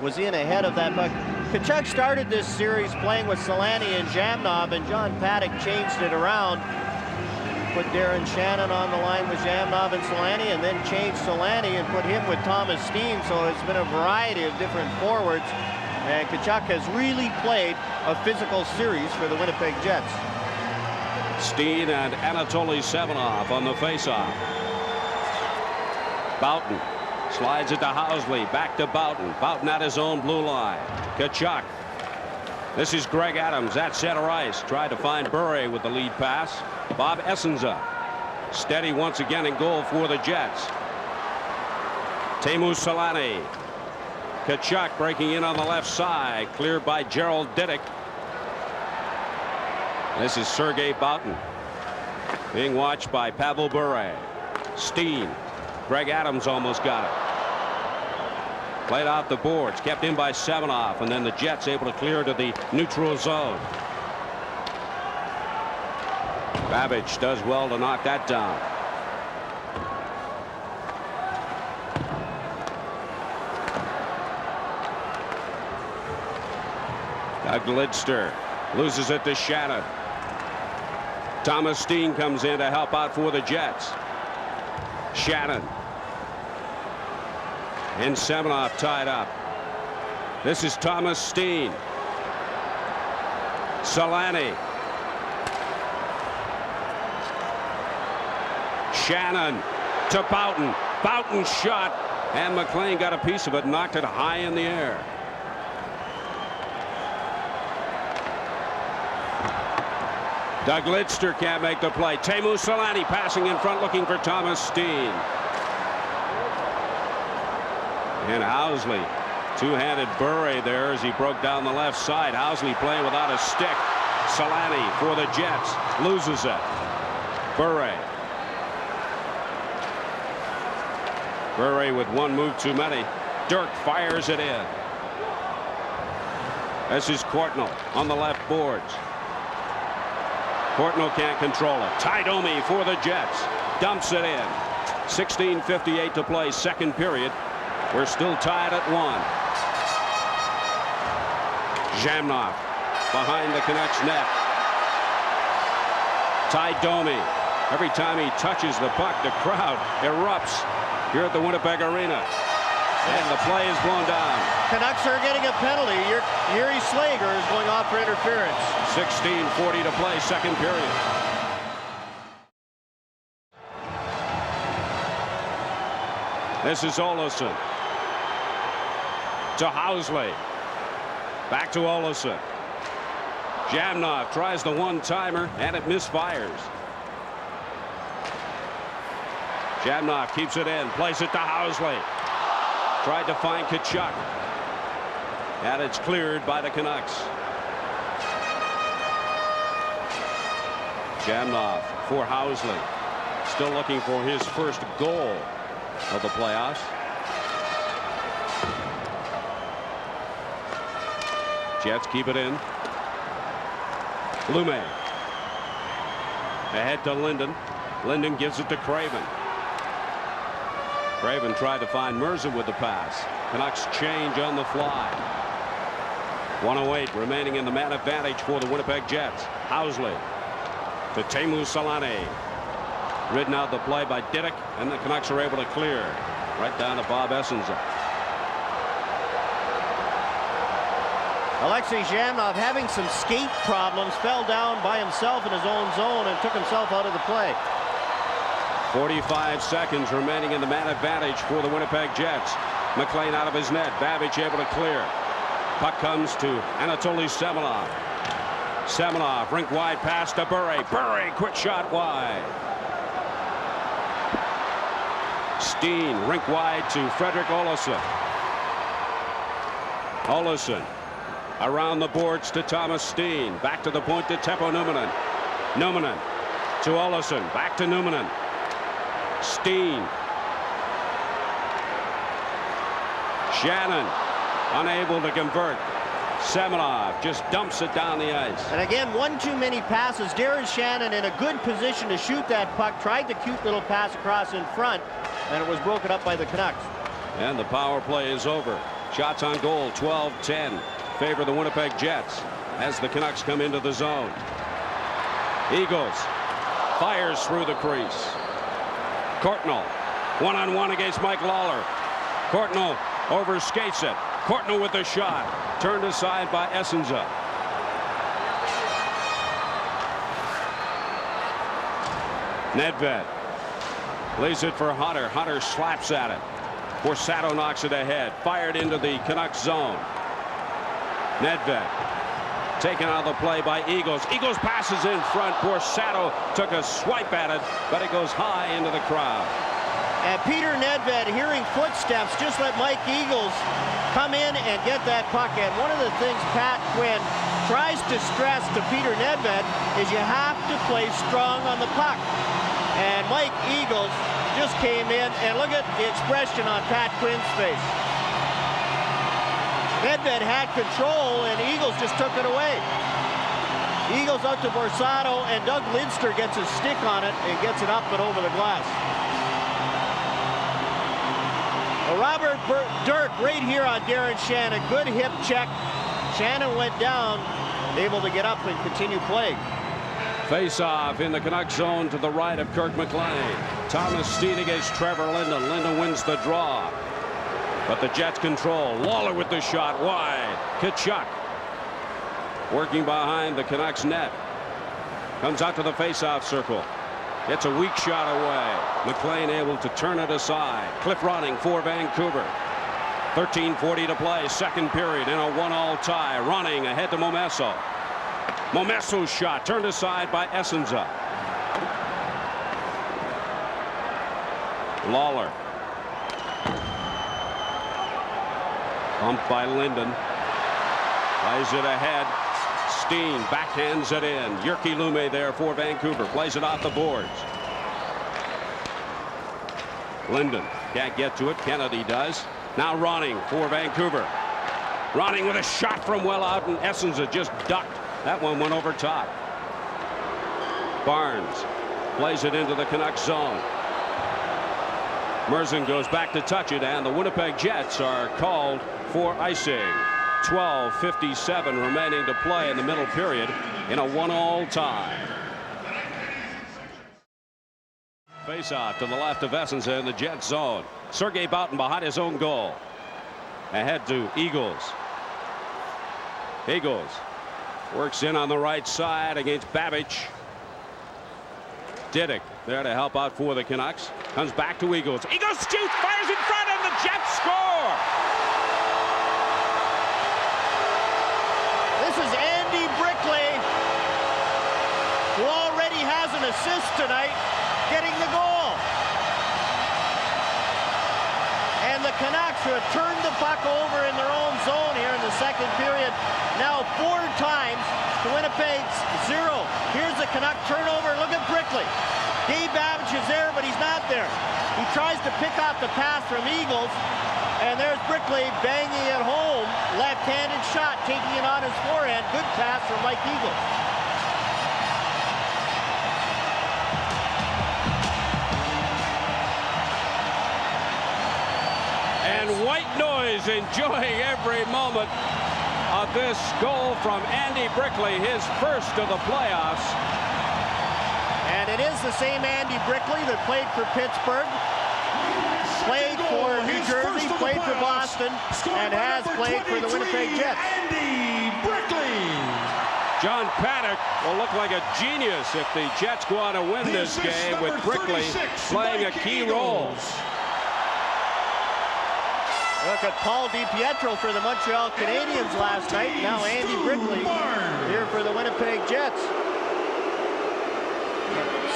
was in ahead of that puck. Tkachuk started this series playing with Solani and Jamnov, and John Paddock changed it around. Put Darren Shannon on the line with Jamnov and Solani, and then changed Solani and put him with Thomas Steen. So it's been a variety of different forwards, and Tkachuk has really played a physical series for the Winnipeg Jets. Steen and Anatoly Semenov on the faceoff. Boughton slides it to Housley, back to Boughton. Boughton at his own blue line. Tkachuk. This is Greg Adams at center ice. Tried to find Bure with the lead pass. Bob Essenza steady once again in goal for the Jets. Teemu Selanne. Tkachuk breaking in on the left side, cleared by Gerald Didick. This is Sergei Boughton being watched by Pavel Bure. Steen. Greg Adams almost got it. Played out the boards, kept in by Semenov, and then the Jets able to clear to the neutral zone. Babbage does well to knock that down. Doug Lidster loses it to Shannon. Thomas Steen comes in to help out for the Jets. Shannon and Semenov tied up. This is Thomas Steen. Solani. Shannon to Boughton. Boughton shot, and McLean got a piece of it, knocked it high in the air. Doug Lidster can't make the play. Teemu Selanne passing in front, looking for Thomas Steen. And Housley, two-handed Bure there as he broke down the left side. Housley playing without a stick. Selanne for the Jets loses it. Bure. Bure with one move too many. Dirk fires it in. This is Courtnall on the left boards. Courtnall can't control it. Ty Domi for the Jets. Dumps it in. 16:58 to play, second period. We're still tied at 1. Jamnov behind the Canucks net. Ty Domi. Every time he touches the puck, the crowd erupts here at the Winnipeg Arena. And the play is blown down. Canucks are getting a penalty. Yuri Slager is going off for interference. 16:40 to play, second period. This is Olofsson. To Housley. Back to Olofsson. Jamnov tries the one-timer, and it misfires. Jamnov keeps it in, plays it to Housley. Tried to find Tkachuk. And it's cleared by the Canucks. Jamnov for Housley. Still looking for his first goal of the playoffs. Jets keep it in. Lume. Ahead to Linden. Linden gives it to Craven. Craven tried to find Mercer with the pass. Canucks change on the fly. 1:08 remaining in the man advantage for the Winnipeg Jets. Housley to Teemu Selanne. Ridden out the play by Didick, and the Canucks are able to clear. Right down to Bob Essenza. Alexei Jamnov, having some skate problems, fell down by himself in his own zone and took himself out of the play. 45 seconds remaining in the man advantage for the Winnipeg Jets. McLean out of his net. Babbage able to clear. Puck comes to Anatoly Semenov. Semenov, rink wide pass to Bure. Bure, quick shot wide. Steen, rink wide to Frederick Olofsson. Olofsson around the boards to Thomas Steen. Back to the point to Teppo Numminen. Numminen to Olofsson. Back to Numminen. Steen. Shannon unable to convert. Semenoff just dumps it down the ice. And again, one too many passes. Darren Shannon in a good position to shoot that puck. Tried the cute little pass across in front, and it was broken up by the Canucks. And the power play is over. Shots on goal, 12-10. Favor the Winnipeg Jets as the Canucks come into the zone. Eagles fires through the crease. Courtnall one-on-one against Mike Lawler. Courtnall overskates it. Courtnall with the shot. Turned aside by Essenza. Nedved lays it for Hunter. Hunter slaps at it. Borsato knocks it ahead. Fired into the Canucks zone. Nedved taken out of the play by Eagles. Eagles passes in front. Borsato took a swipe at it, but it goes high into the crowd. And Peter Nedved, hearing footsteps, just let Mike Eagles come in and get that puck. And one of the things Pat Quinn tries to stress to Peter Nedved is you have to play strong on the puck. And Mike Eagles just came in, and look at the expression on Pat Quinn's face. Nedved had control, and Eagles just took it away. Eagles out to Borsato, and Doug Lidster gets his stick on it and gets it up and over the glass. Robert Dirk right here on Darren Shannon. Good hip check. Shannon went down, able to get up and continue playing. Face-off in the Canucks zone to the right of Kirk McLean. Thomas Steen against Trevor Linden. Linden wins the draw. But the Jets control. Lawler with the shot wide. Tkachuk working behind the Canucks net. Comes out to the face-off circle. It's a weak shot away. McLean able to turn it aside. Cliff Ronning for Vancouver. 13:40 to play. Second period in a 1-all tie. Ronning ahead to Momesso. Momesso's shot turned aside by Essenza. Lawler. Bumped by Linden. Plays it ahead. Steen backhands it in. Jyrki Lumme there for Vancouver. Plays it off the boards. Linden can't get to it. Kennedy does. Now Ronning for Vancouver. Ronning with a shot from well out, and Essenza just ducked. That one went over top. Barnes plays it into the Canucks zone. Merzen goes back to touch it, and the Winnipeg Jets are called for icing. 12:57 remaining to play in the middle period in a 1-all tie. Face-off to the left of Essenza in the Jet zone. Sergei Boughton behind his own goal. Ahead to Eagles. Eagles works in on the right side against Babbage. Didick there to help out for the Canucks. Comes back to Eagles. Eagles shoots, fires in front, and the Jets score. This is Andy Brickley, who already has an assist tonight, getting the goal. And the Canucks, who have turned the puck over in their own zone here in the second period, now 4 times to Winnipeg's 0. Here's the Canuck turnover. Look at Brickley. Dave Babbage is there, but he's not there. He tries to pick off the pass from Eagles, and there's Brickley banging it home. Left-handed shot, taking it on his forehand. Good pass from Mike Eagles. And white noise enjoying every moment of this goal from Andy Brickley, his first of the playoffs. And it is the same Andy Brickley that played for Pittsburgh, played for New Jersey, played for Boston, and has played for the Winnipeg Jets. Andy Brickley. John Paddock will look like a genius if the Jets go on to win this game with Brickley playing a key role. Look at Paul DiPietro for the Montreal Canadiens last night. Now Andy Brickley here for the Winnipeg Jets.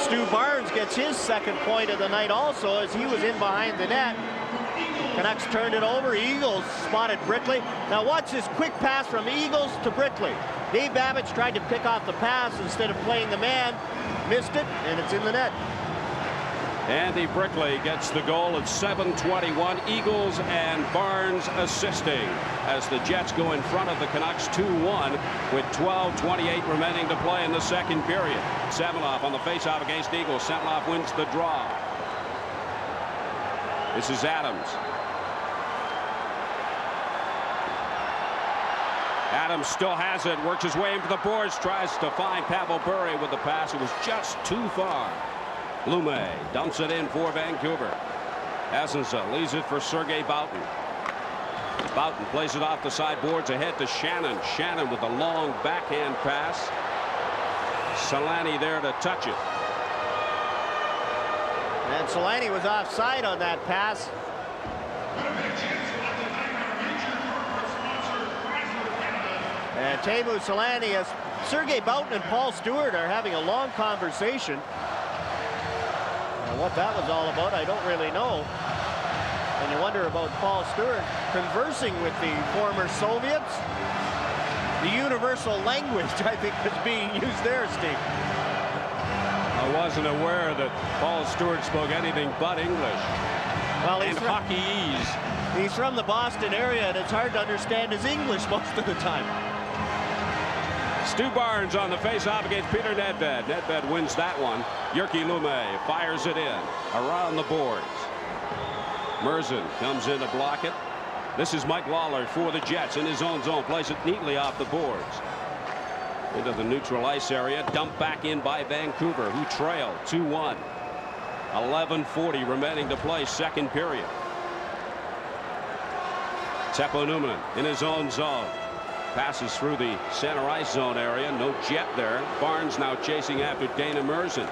Stu Barnes gets his second point of the night also, as he was in behind the net. Canucks turned it over. Eagles spotted Brickley. Now watch this quick pass from Eagles to Brickley. Dave Babbage tried to pick off the pass instead of playing the man. Missed it, and it's in the net. Andy Brickley gets the goal at 7:21. Eagles and Barnes assisting as the Jets go in front of the Canucks 2-1 with 12:28 remaining to play in the second period. Samolov on the faceoff against Eagles. Samolov wins the draw. This is Adams. Adams still has it, works his way into the boards, tries to find Pavel Bure with the pass. It was just too far. Lume dumps it in for Vancouver. Essensa leaves it for Sergei Boughton. Boughton plays it off the sideboards ahead to Shannon. Shannon with a long backhand pass. Solani there to touch it. And Solani was offside on that pass. And Teemu Solani, as Sergei Boughton and Paul Stewart are having a long conversation. And what that was all about, I don't really know. And you wonder about Paul Stewart conversing with the former Soviets. The universal language, I think, is being used there, Steve. I wasn't aware that Paul Stewart spoke anything but English. Well, and hockeyese. He's from the Boston area, and it's hard to understand his English most of the time. Stu Barnes on the face-off against Peter Nedved. Nedved wins that one. Jyrki Lume fires it in around the boards. Merzen comes in to block it. This is Mike Lawler for the Jets in his own zone. Plays it neatly off the boards. Into the neutral ice area. Dumped back in by Vancouver, who trailed 2-1. 11:40 remaining to play, second period. Teppo Numminen in his own zone. Passes through the center ice zone area. No Jet there. Barnes now chasing after Dana Merzen.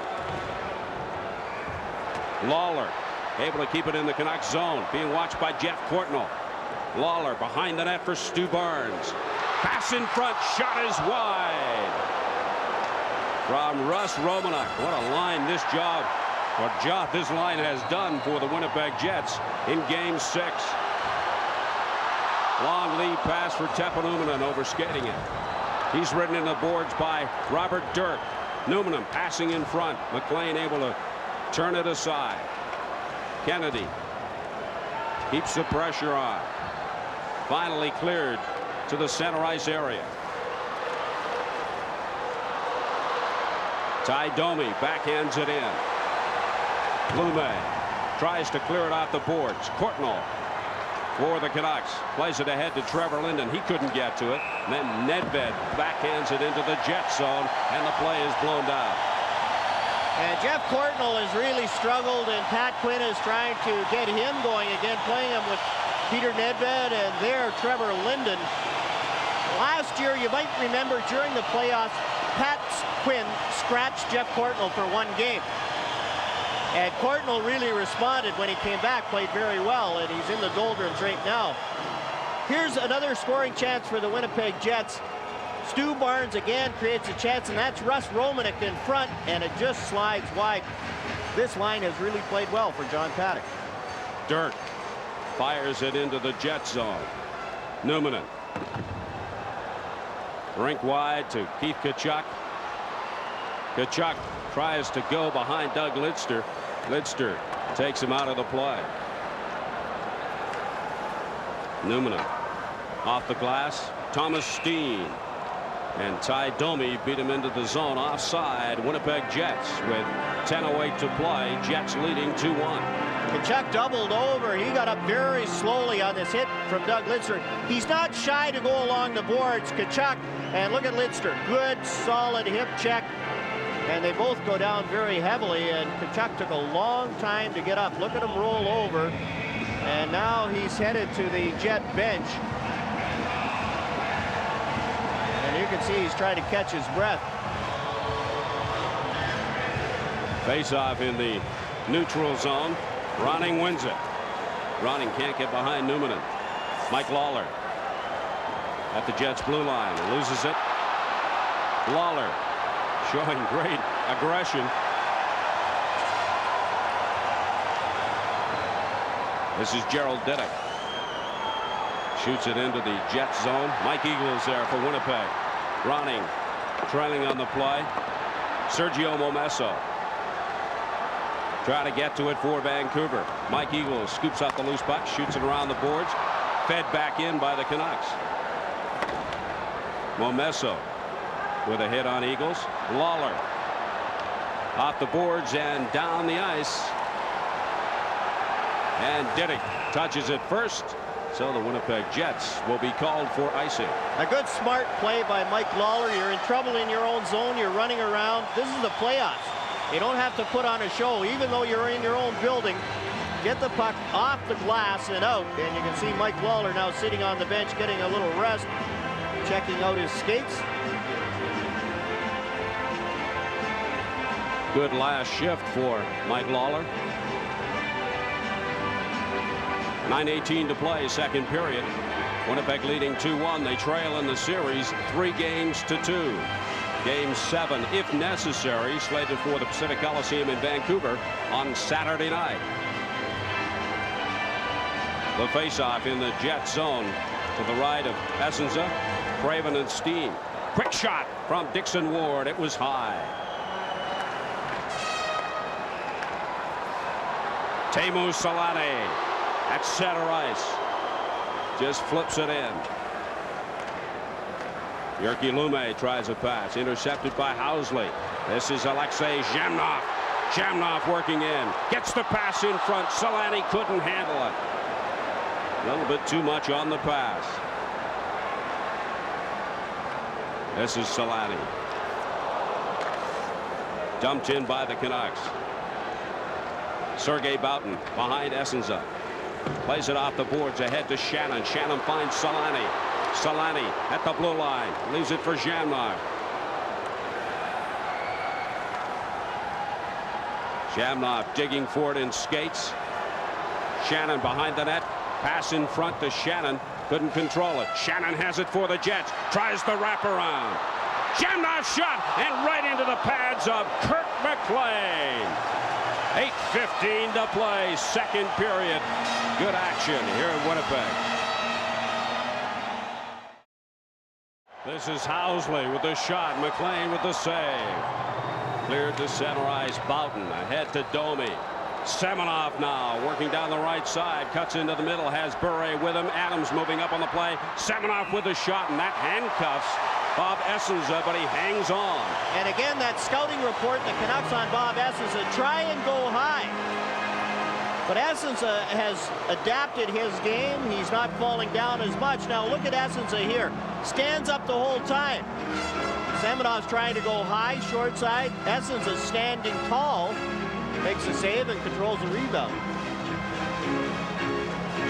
Lawler able to keep it in the Canucks zone. Being watched by Jeff Courtnall. Lawler behind the net for Stu Barnes. Pass in front. Shot is wide. From Russ Romanuk. What a line this this line has done for the Winnipeg Jets in Game 6. Long lead pass for Teppo Numminen, overskating it. He's ridden in the boards by Robert Dirk. Numminen passing in front. McLean able to turn it aside. Kennedy keeps the pressure on. Finally cleared to the center ice area. Ty Domi backhands it in. Lume tries to clear it off the boards. Courtnall for the Canucks. Plays it ahead to Trevor Linden. He couldn't get to it. And then Nedved backhands it into the Jet zone, and the play is blown down. And Jeff Courtnall has really struggled, and Pat Quinn is trying to get him going again, playing him with Peter Nedved and there Trevor Linden. Last year, you might remember during the playoffs, Pat Quinn scratched Jeff Courtnall for one game. And Courtnall really responded when he came back, played very well, and he's in the doldrums right now. Here's another scoring chance for the Winnipeg Jets. Stu Barnes again creates a chance, and that's Russ Romanuk in front, and it just slides wide. This line has really played well for John Paddock. Dirk fires it into the Jet zone. Numminen. Rink wide to Keith Tkachuk. Tkachuk tries to go behind Doug Lidster. Lidster takes him out of the play. Numminen off the glass. Thomas Steen and Ty Domi beat him into the zone offside. Winnipeg Jets with 10:08 to play. Jets leading 2-1. Tkachuk doubled over. He got up very slowly on this hit from Doug Lidster. He's not shy to go along the boards. Tkachuk, and look at Lidster. Good, solid hip check. And they both go down very heavily, and Tkachuk took a long time to get up. Look at him roll over. And now he's headed to the Jet bench. And you can see he's trying to catch his breath. Face-off in the neutral zone. Ronning wins it. Ronning can't get behind Numminen. Mike Lawler at the Jets blue line. Loses it. Lawler showing great aggression. This is Gerald Diddick. Shoots it into the Jets zone. Mike Eagles there for Winnipeg. Ronning trailing on the play. Sergio Momesso. try to get to it for Vancouver. Mike Eagles scoops up the loose puck, shoots it around the boards, fed back in by the Canucks. Momesso with a hit on Eagles. Lawler off the boards and down the ice. And Didick touches it first. So the Winnipeg Jets will be called for icing. A good smart play by Mike Lawler. You're in trouble in your own zone. You're running around. This is the playoffs. You don't have to put on a show. Even though you're in your own building, get the puck off the glass and out. And you can see Mike Lawler now sitting on the bench getting a little rest, checking out his skates. Good last shift for Mike Lawler. 9:18 to play, second period. Winnipeg leading 2-1. They trail in the series 3-2. Game 7, if necessary, slated for the Pacific Coliseum in Vancouver on Saturday night. The faceoff in the Jet zone to the right of Essenza, Craven and Steen. Quick shot from Dixon Ward. It was high. Teemu Selanne at center ice just flips it in. Jyrki Lumme tries a pass, intercepted by Housley. This is Alexei Zhamnov. Zhamnov working in, gets the pass in front. Selanne couldn't handle it. A little bit too much on the pass. This is Selanne. Dumped in by the Canucks. Sergei Boughton behind Essenza. Plays it off the boards ahead to Shannon. Shannon finds Selanne. Selanne at the blue line. Leaves it for Zhamnov. Zhamnov digging for it in skates. Shannon behind the net. Pass in front to Shannon. Couldn't control it. Shannon has it for the Jets. Tries the wraparound. Zhamnov shot and right into the pads of Kirk McLean. 8:15 to play, second period. Good action here in Winnipeg. This is Housley with the shot. McLean with the save. Cleared to center ice. Boughton ahead to Domi. Semenov now working down the right side. Cuts into the middle. Has Bure with him. Adams moving up on the play. Semenov with the shot, and that handcuffs Bob Essenza, but he hangs on. And again, that scouting report, the Canucks on Bob Essenza, try and go high. But Essenza has adapted his game. He's not falling down as much. Now look at Essenza here. Stands up the whole time. Semenov's trying to go high, short side. Essenza standing tall. Makes a save and controls the rebound.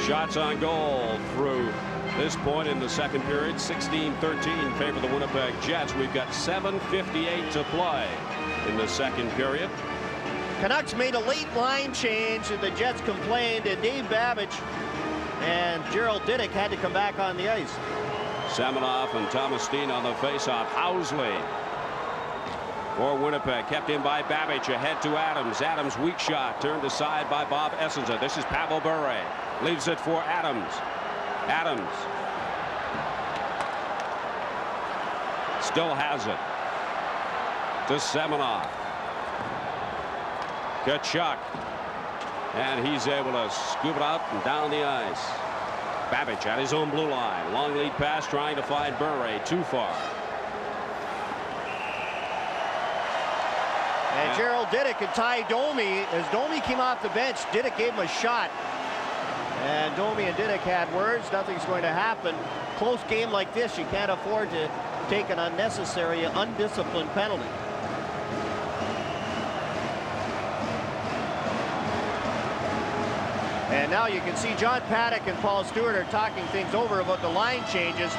Shots on goal through this point in the second period. 16-13 favor the Winnipeg Jets. We've got 7:58 to play in the second period. Canucks made a late line change and the Jets complained, and Dave Babbage and Gerald Didick had to come back on the ice. Semenov and Thomas Steen on the faceoff. Housley for Winnipeg, kept in by Babbage, ahead to Adams. Adams weak shot turned aside by Bob Essenza. This is Pavel Bure, leaves it for Adams. Adams still has it to Semenov. Kachuk, and he's able to scoop it out and down the ice. Babbage at his own blue line. Long lead pass trying to find Bure. Too far. And Gerald Didick and Ty Domi. As Domi came off the bench, Didick gave him a shot. And Domi and Didick had words. Nothing's going to happen. Close game like this, you can't afford to take an unnecessary, undisciplined penalty. And now you can see John Paddock and Paul Stewart are talking things over about the line changes.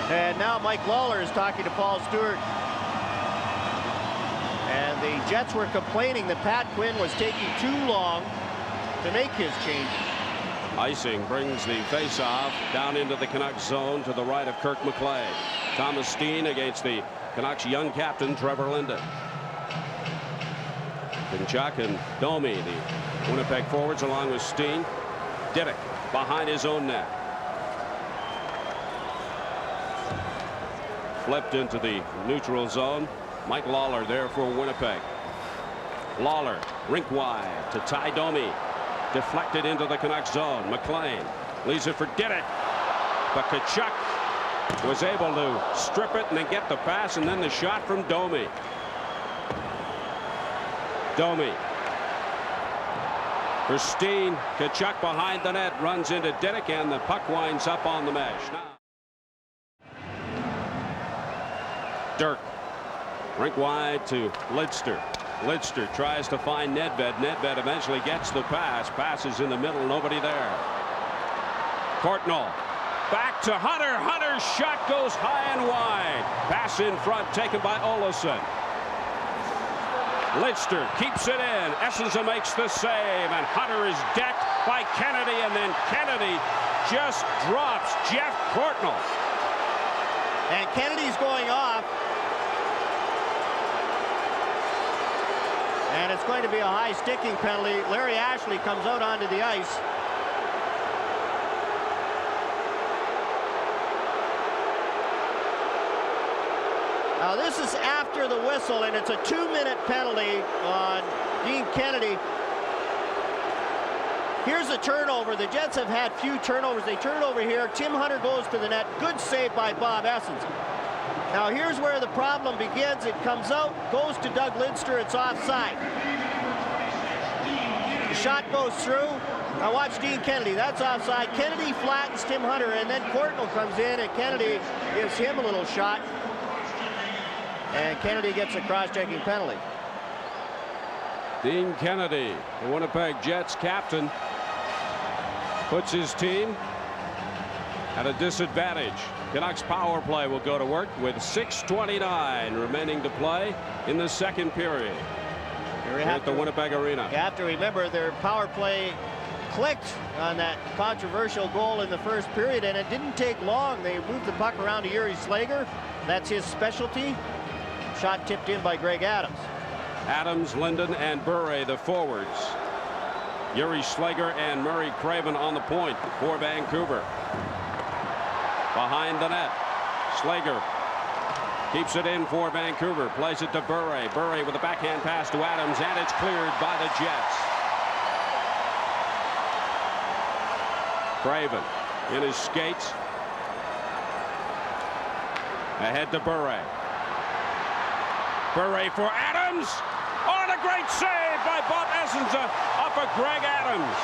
And now Mike Lawler is talking to Paul Stewart. And the Jets were complaining that Pat Quinn was taking too long to make his changes. Icing brings the face-off down into the Canucks zone to the right of Kirk McLean. Thomas Steen against the Canucks young captain Trevor Linden. Kachuk and Domi, the Winnipeg forwards, along with Steen. Didick behind his own net. Flipped into the neutral zone. Mike Lawler there for Winnipeg. Lawler Rink wide to Ty Domi. Deflected into the Canucks zone. McLean leaves it for Diddick. But Tkachuk was able to strip it and then get the pass, and then the shot from Domi. Domi. For Steen. Tkachuk behind the net, runs into Diddick, and the puck winds up on the mesh. Now Dirk. Rink wide to Lidster. Lidster tries to find Nedved. Nedved eventually gets the pass. Passes in the middle. Nobody there. Courtnall. Back to Hunter. Hunter's shot goes high and wide. Pass in front taken by Olofsson. Lidster keeps it in. Essenza makes the save, and Hunter is decked by Kennedy, and then Kennedy just drops Jeff Courtnall. And Kennedy's going off. And it's going to be a high sticking penalty. Larry Ashley comes out onto the ice. Now this is after the whistle, and it's a 2-minute penalty on Dean Kennedy. Here's a turnover. The Jets have had few turnovers. They turn over here. Tim Hunter goes to the net. Good save by Bob Essenza. Now here's where the problem begins. It comes out, goes to Doug Lidster. It's offside. The shot goes through. Now watch Dean Kennedy. That's offside. Kennedy flattens Tim Hunter, and then Courtnall comes in, and Kennedy gives him a little shot. And Kennedy gets a cross-checking penalty. Dean Kennedy, the Winnipeg Jets captain, puts his team at a disadvantage. Canucks power play will go to work with 6:29 remaining to play in the second period here at the Winnipeg Arena. You have to remember their power play clicked on that controversial goal in the first period, and it didn't take long. They moved the puck around to Yuri Slager. That's his specialty. Shot tipped in by Greg Adams. Adams, Linden, and Bure, the forwards. Yuri Slager and Murray Craven on the point for Vancouver. Behind the net, Slager keeps it in for Vancouver. Plays it to Bure. Bure with a backhand pass to Adams, and it's cleared by the Jets. Craven in his skates. Ahead to Bure. Bure for Adams. Oh, and a great save by Bob Essenza off of Greg Adams.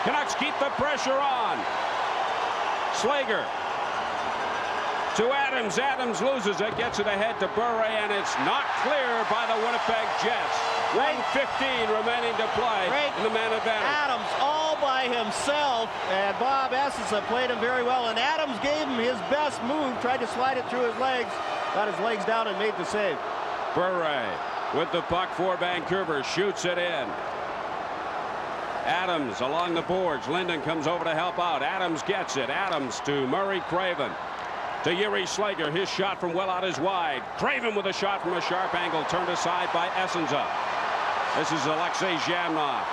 Canucks keep the pressure on. Slager to Adams. Adams loses it, gets it ahead to Bure, and it's not clear by the Winnipeg Jets. 1:15 remaining to play in the man advantage. Adams all by himself, and Bob Essenza played him very well, and Adams gave him his best move, tried to slide it through his legs, got his legs down and made the save. Bure with the puck for Vancouver, shoots it in. Adams along the boards. Linden comes over to help out. Adams gets it. Adams to Murray Craven. To Yuri Slager. His shot from well out is wide. Craven with a shot from a sharp angle, turned aside by Essenza. This is Alexei Zhamnov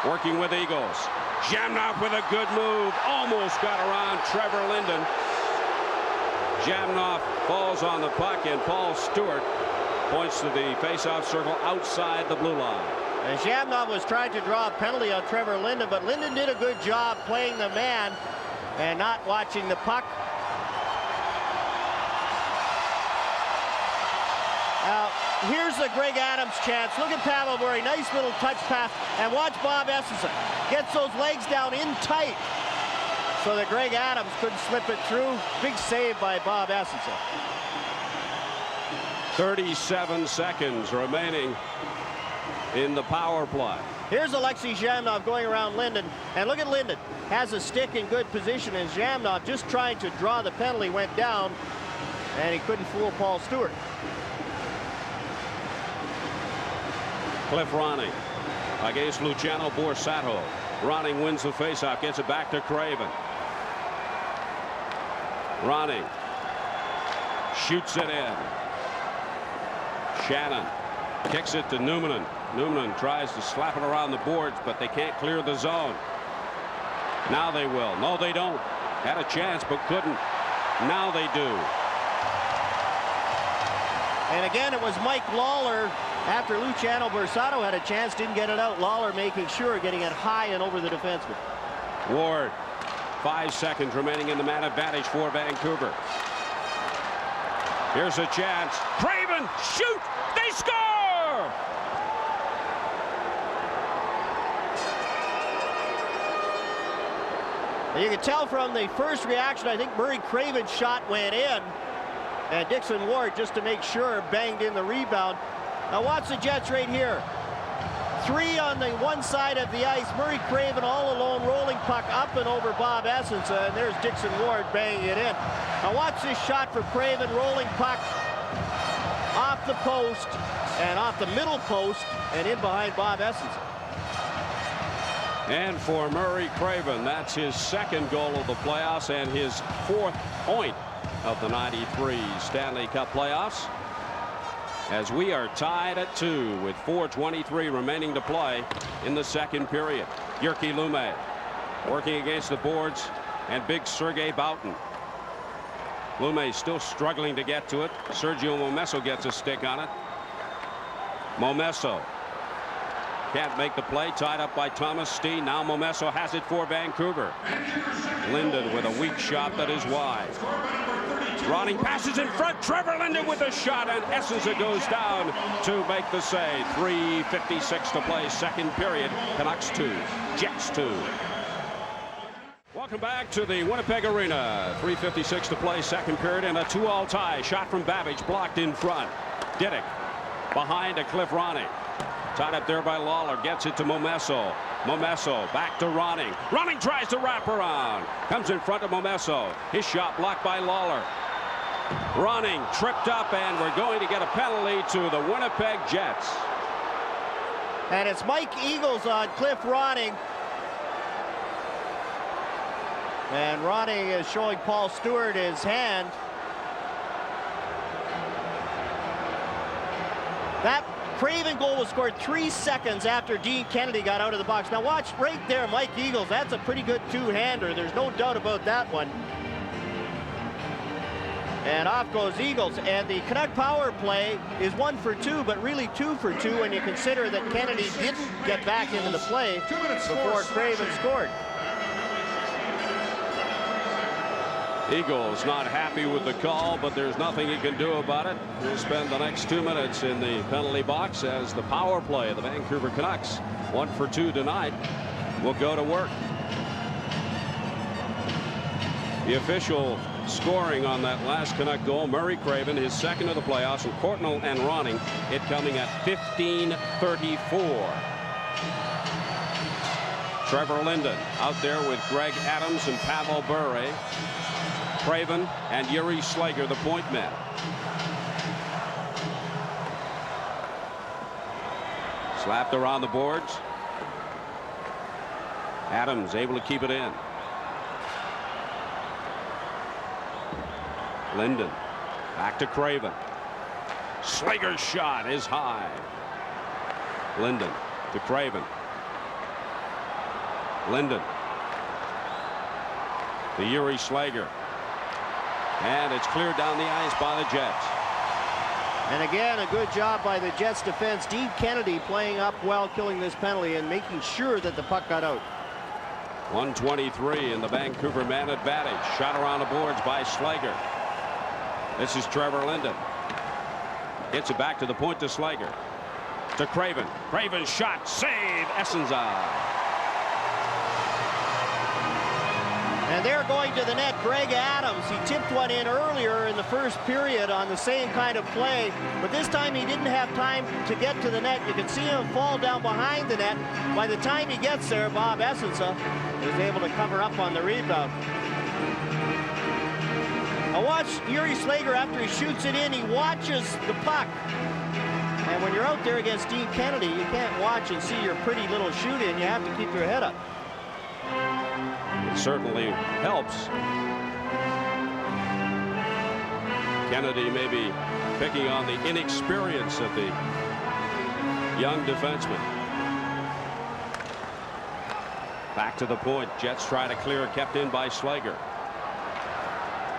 working with Eagles. Zhamnov with a good move. Almost got around Trevor Linden. Zhamnov falls on the puck, and Paul Stewart points to the face-off circle outside the blue line. And Zhamnov was trying to draw a penalty on Trevor Linden, but Linden did a good job playing the man and not watching the puck. Now, here's the Greg Adams chance. Look at Pavel Bure, nice little touch pass, and watch Bob Essenza. Gets those legs down in tight so that Greg Adams couldn't slip it through. Big save by Bob Essenza. 37 seconds remaining in the power play. Here's Alexei Zhamnov going around Linden, and look at Linden. Has a stick in good position, and Zhamnov just trying to draw the penalty went down, and he couldn't fool Paul Stewart. Cliff Ronning against Luciano Borsato. Ronning wins the faceoff, gets it back to Craven. Ronning shoots it in. Shannon kicks it to Newman. Newman tries to slap it around the boards, but they can't clear the zone. Now they will. No, they don't. Had a chance, but couldn't. Now they do. And again, it was Mike Lawler After Luciano Borsato had a chance, didn't get it out. Lawler making sure, getting it high and over the defenseman. Ward, 5 seconds remaining in the man advantage for Vancouver. Here's a chance. Craven, shoot! They score! You can tell from the first reaction, I think Murray Craven's shot went in. And Dixon Ward, just to make sure, banged in the rebound. Now watch the Jets right here. 3 on the one side of the ice. Murray Craven all alone, rolling puck up and over Bob Essensa, and there's Dixon Ward banging it in. Now watch this shot for Craven, rolling puck off the post and off the middle post and in behind Bob Essensa. And for Murray Craven, that's his second goal of the playoffs and his 4th point of the '93 Stanley Cup playoffs. As we are tied at 2 with 4:23 remaining to play in the second period. Jyrki Lumme working against the boards and big Sergei Boughton. Lumme still struggling to get to it. Sergio Momesso gets a stick on it. Momesso can't make the play, tied up by Thomas Steen. Now Momesso has it for Vancouver. Linden with a weak shot that is wide. Ronning passes in front. Trevor Linden with a shot, and Essensa goes down to make the save. 3:56 to play, second period. Canucks 2, Jets 2. Welcome back to the Winnipeg Arena. 3:56 to play, second period, and a 2-all tie. Shot from Babbage, blocked in front. Diddick behind to Cliff Ronning. Tied up there by Lawler, gets it to Momesso. Momesso back to Ronning. Ronning tries to wrap around. Comes in front of Momesso. His shot blocked by Lawler. Ronning tripped up, and we're going to get a penalty to the Winnipeg Jets. And it's Mike Eagles on Cliff Ronning. And Ronning is showing Paul Stewart his hand. That Craven goal was scored 3 seconds after Dean Kennedy got out of the box. Now watch right there, Mike Eagles. That's a pretty good two-hander. There's no doubt about that one. And off goes Eagles. And the Canuck power play is 1 for 2, but really 2 for 2 when you consider that Kennedy didn't get back into the play before Craven scored. Eagles not happy with the call, but there's nothing he can do about it. We'll spend the next 2 minutes in the penalty box as the power play of the Vancouver Canucks, 1 for 2 tonight, will go to work. The official scoring on that last Canuck goal, Murray Craven, his second of the playoffs, and Courtnall and Ronning, it coming at 15:34. Trevor Linden out there with Greg Adams and Pavel Bure. Craven and Yuri Slager, the point men. Slapped around the boards. Adams able to keep it in. Linden back to Craven. Slager's shot is high. Linden to Craven. Linden to Yuri Slager. And it's cleared down the ice by the Jets. And again, a good job by the Jets defense. Dean Kennedy playing up well, killing this penalty and making sure that the puck got out. 1:23 in the Vancouver man advantage. Shot around the boards by Slager. This is Trevor Linden. Gets it back to the point to Slager. To Craven. Craven's shot. Save. Essensa. And they're going to the net. Greg Adams. He tipped one in earlier in the first period on the same kind of play. But this time he didn't have time to get to the net. You can see him fall down behind the net. By the time he gets there, Bob Essensa is able to cover up on the rebound. Now watch Yuri Slager after he shoots it in. He watches the puck. And when you're out there against Dean Kennedy, you can't watch and see your pretty little shoot in. You have to keep your head up. It certainly helps. Kennedy may be picking on the inexperience of the young defenseman. Back to the point. Jets try to clear, kept in by Slager.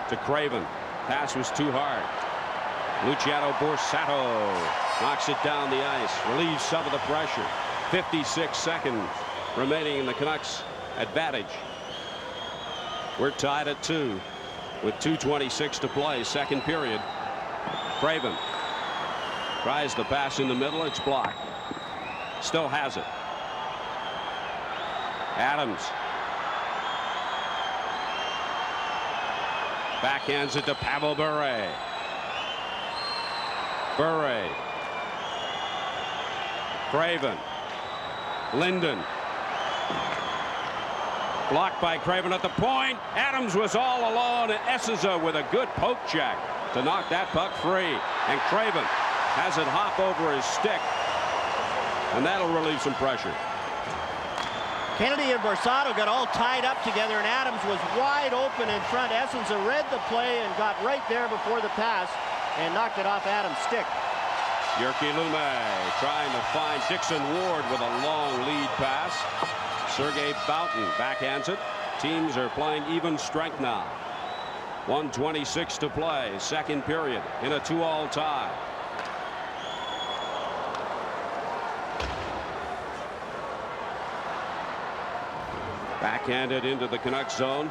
To Craven. Pass was too hard. Luciano Borsato knocks it down the ice, relieves some of the pressure. 56 seconds remaining in the Canucks advantage. We're tied at 2 with 2:26 to play, second period. Craven tries the pass in the middle. It's blocked. Still has it. Adams backhands it to Pavel Bure. Bure. Craven. Linden. Blocked by Craven at the point. Adams was all alone, and Essenza with a good poke check to knock that puck free. And Craven has it hop over his stick, and that'll relieve some pressure. Kennedy and Borsato got all tied up together, and Adams was wide open in front. Essenza read the play and got right there before the pass and knocked it off Adams' stick. Jyrki Lumme trying to find Dixon Ward with a long lead pass. Sergei Boughton backhands it. Teams are playing even strength now. 1:26 to play, second period in a 2-all tie. Backhanded into the Canucks zone.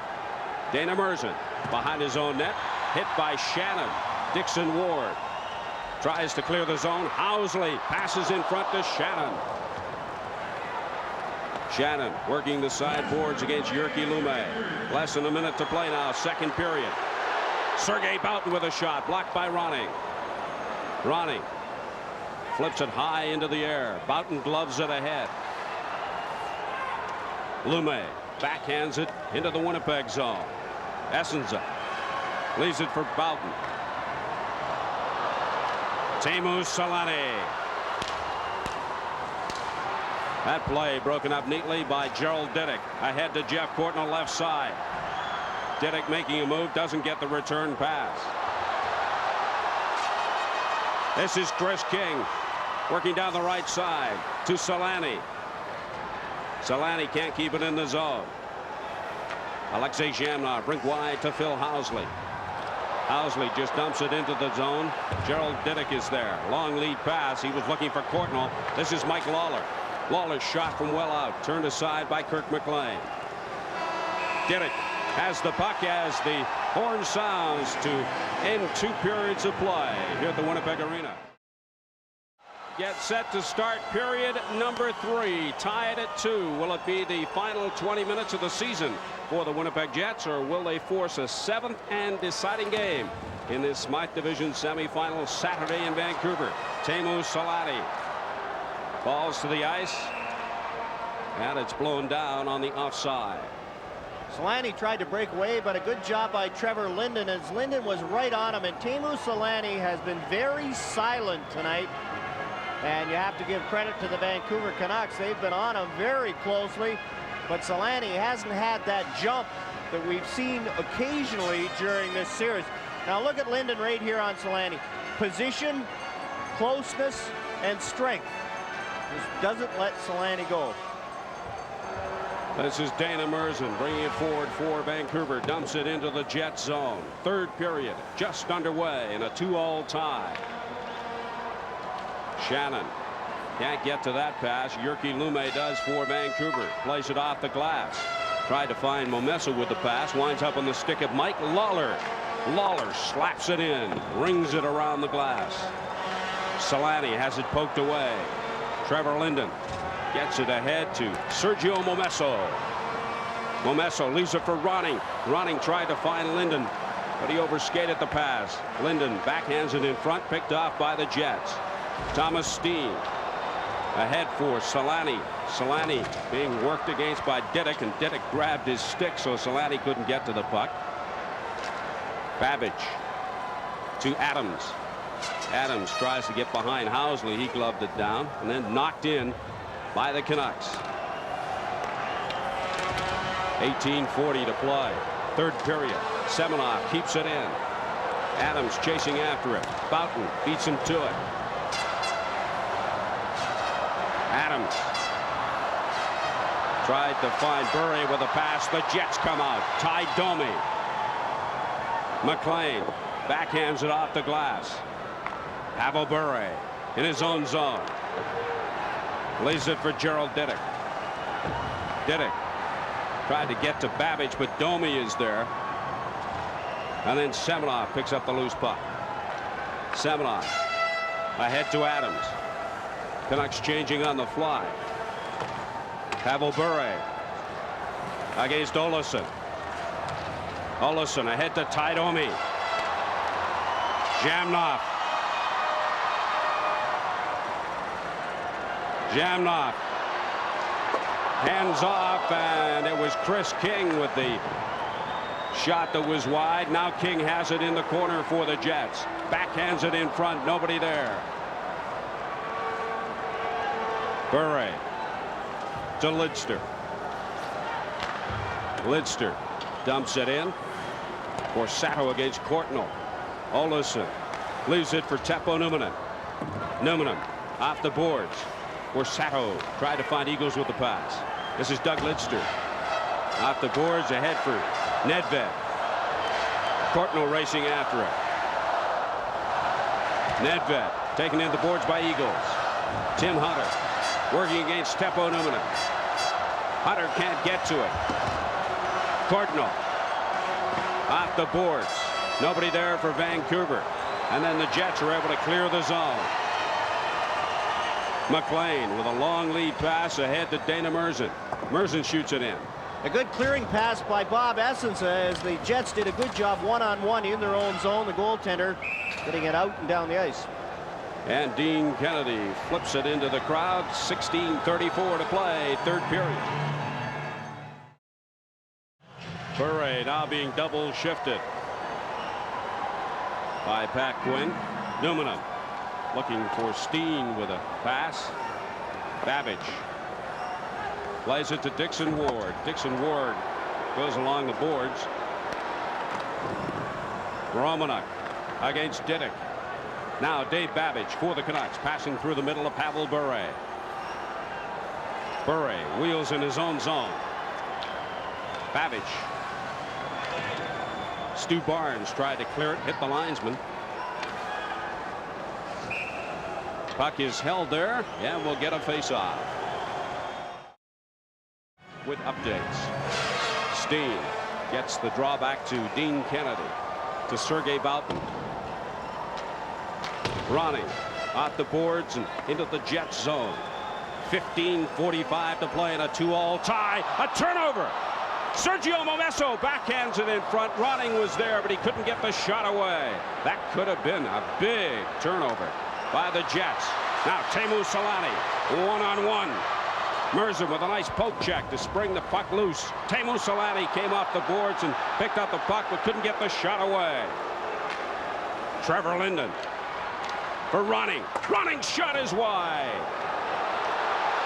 Dana Merzen behind his own net. Hit by Shannon. Dixon Ward tries to clear the zone. Housley passes in front to Shannon. Shannon working the sideboards against Jyrki Lumme. Less than a minute to play now, second period. Sergei Boughton with a shot, blocked by Ronning. Ronning flips it high into the air. Boughton gloves it ahead. Lumme backhands it into the Winnipeg zone. Essenza leaves it for Boughton. Teemu Selanne. That play broken up neatly by Gerald Diduck. Ahead to Jeff Courtnall left side. Diduck making a move, doesn't get the return pass. This is Chris King working down the right side to Selanne. Selanne can't keep it in the zone. Alexei Zhamnov brink wide to Phil Housley. Housley just dumps it into the zone. Gerald Diduck is there. Long lead pass. He was looking for Courtnall. This is Mike Lawler. Lawler's shot from well out, turned aside by Kirk McLean. Diduck has the puck as the horn sounds to end 2 periods of play here at the Winnipeg Arena. Get set to start period number 3, tied at 2. Will it be the final 20 minutes of the season for the Winnipeg Jets, or will they force a 7th and deciding game in this Smythe Division semifinal Saturday in Vancouver? Teemu Selanne falls to the ice, and it's blown down on the offside. Selanne tried to break away, but a good job by Trevor Linden, as Linden was right on him. And Teemu Selanne has been very silent tonight, and you have to give credit to the Vancouver Canucks. They've been on him very closely, but Selanne hasn't had that jump that we've seen occasionally during this series. Now look at Linden right here on Selanne. Position, closeness, and strength. Just doesn't let Selanne go. This is Dana Merzen bringing it forward for Vancouver. Dumps it into the Jet zone. Third period just underway in a 2-all tie. Shannon can't get to that pass. Jyrki Lumme does for Vancouver. Plays it off the glass. Tried to find Momesa with the pass. Winds up on the stick of Mike Lawler. Lawler slaps it in. Rings it around the glass. Selanne has it poked away. Trevor Linden gets it ahead to Sergio Momesso. Momesso leaves it for Ronning. Ronning tried to find Linden, but he overskated the pass. Linden backhands it in front, picked off by the Jets. Thomas Steen ahead for Selanne. Selanne being worked against by Diduck, and Diduck grabbed his stick so Selanne couldn't get to the puck. Babbage to Adams. Adams tries to get behind Housley. He gloved it down and then knocked in by the Canucks. 18:40 to play. Third period. Semenov keeps it in. Adams chasing after it. Boughton beats him to it. Adams tried to find Bure with a pass. The Jets come out. Ty Domi. McLean backhands it off the glass. Pavel Bure in his own zone. Lays it for Gerald Diddick. Diddick tried to get to Babbage, but Domi is there. And then Semenoff picks up the loose puck. Semenoff ahead to Adams. Canucks changing on the fly. Pavel Bure against Olofsson. Olofsson ahead to Ty Domi. Jamnoff. Jamnoff. Hands off, and it was Chris King with the shot that was wide. Now King has it in the corner for the Jets. Backhands it in front. Nobody there. Bure to Lidster. Lidster dumps it in for Sato against Courtnall. Olofsson leaves it for Teppo Numminen. Numminen off the boards for Sato. Tried to find Eagles with the pass. This is Doug Lidster. Off the boards ahead for Nedved. Courtnall racing after it. Nedved taken in the boards by Eagles. Tim Hunter working against Teppo Numminen. Hunter can't get to it. Courtnall off the boards. Nobody there for Vancouver. And then the Jets are able to clear the zone. McLean with a long lead pass ahead to Dana Merzen. Merzen shoots it in. A good clearing pass by Bob Essensa as the Jets did a good job one-on-one in their own zone. The goaltender getting it out and down the ice. And Dean Kennedy flips it into the crowd. 16:34 to play, third period. Bure now being double shifted by Pat Quinn. Numminen looking for Steen with a pass. Babbage plays it to Dixon Ward. Dixon Ward goes along the boards. Romanuk against Diddick. Now Dave Babbage for the Canucks, passing through the middle of Pavel Bure. Bure wheels in his own zone. Babbage. Stu Barnes tried to clear it, hit the linesman. Puck is held there, and we'll get a face-off. With updates. Steen gets the draw back to Dean Kennedy. To Sergei Boughton. Ronnie off the boards and into the Jets zone. 15:45 to play in a 2-all tie. A turnover. Sergio Momesso backhands it in front. Ronning was there, but he couldn't get the shot away. That could have been a big turnover by the Jets. Now Teemu Selanne one-on-one. Merzen with a nice poke check to spring the puck loose. Teemu Selanne came off the boards and picked up the puck, but couldn't get the shot away. Trevor Linden for Ronning. Ronning's shot is wide.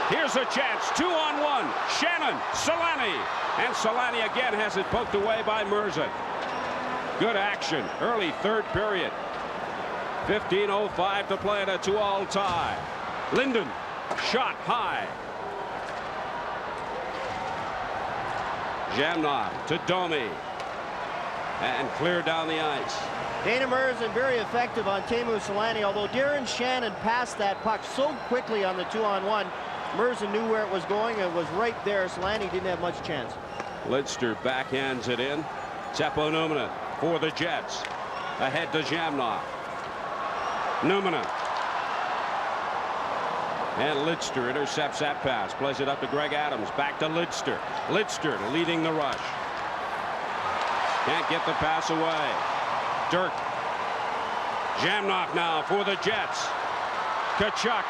Here's a chance. 2-on-1. Shannon, Selanne. And Selanne again has it poked away by Merzen. Good action. Early third period. 15:05 to play in a 2-all tie. Linden shot high. Jamnoff to Domi. And clear down the ice. Dana Merzen very effective on Teemu Selanne, although Darren Shannon passed that puck so quickly on the 2-on-1. Merzen knew where it was going and was right there. Selanne didn't have much chance. Lidster backhands it in. Teppo Numminen for the Jets. Ahead to Jamnoff. Numminen. And Lidster intercepts that pass. Plays it up to Greg Adams. Back to Lidster. Lidster leading the rush. Can't get the pass away. Dirk. Jamnoff now for the Jets. Tkachuk.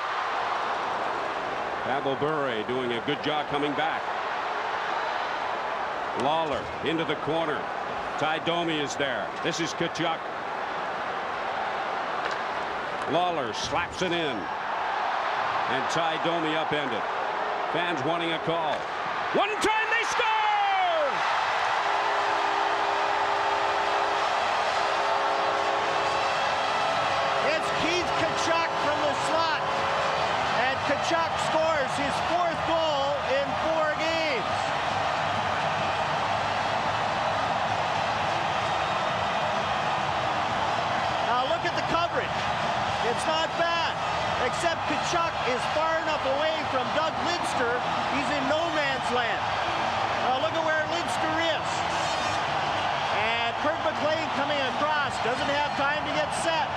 Pavel Bure doing a good job coming back. Lawler into the corner. Ty Domi is there. This is Tkachuk. Lawler slaps it in. And Ty Domi upended. Fans wanting a call. One time they score! It's Keith Tkachuk from the slot. And Tkachuk scores his 4th goal in 4 games. Now look at the coverage. It's not bad. except Tkachuk is far enough away from Doug Lidster. He's in no man's land. Look at where Lidster is. And Kurt McLean coming across, doesn't have time to get set.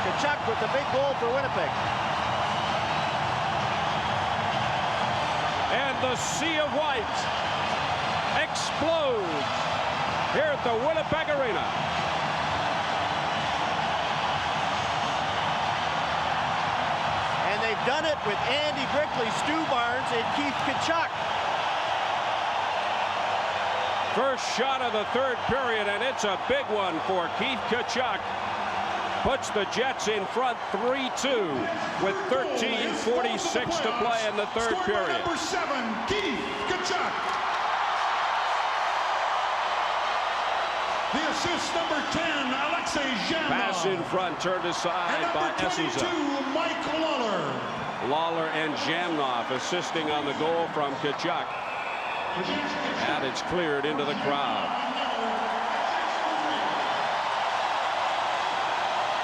Tkachuk with the big goal for Winnipeg. And the sea of white explodes here at the Winnipeg Arena. And they've done it with Andy Brickley, Stu Barnes, and Keith Tkachuk. First shot of the third period, and it's a big one for Keith Tkachuk. Puts the Jets in front 3-2 with 13:46 to play in the third period. Number 7, Keith Tkachuk. The assist, number 10, Alexei Zhamov. Pass in front, turned aside by Essenza. Mike Lawler. Lawler and Zhamov assisting on the goal from Tkachuk. And it's cleared into the crowd.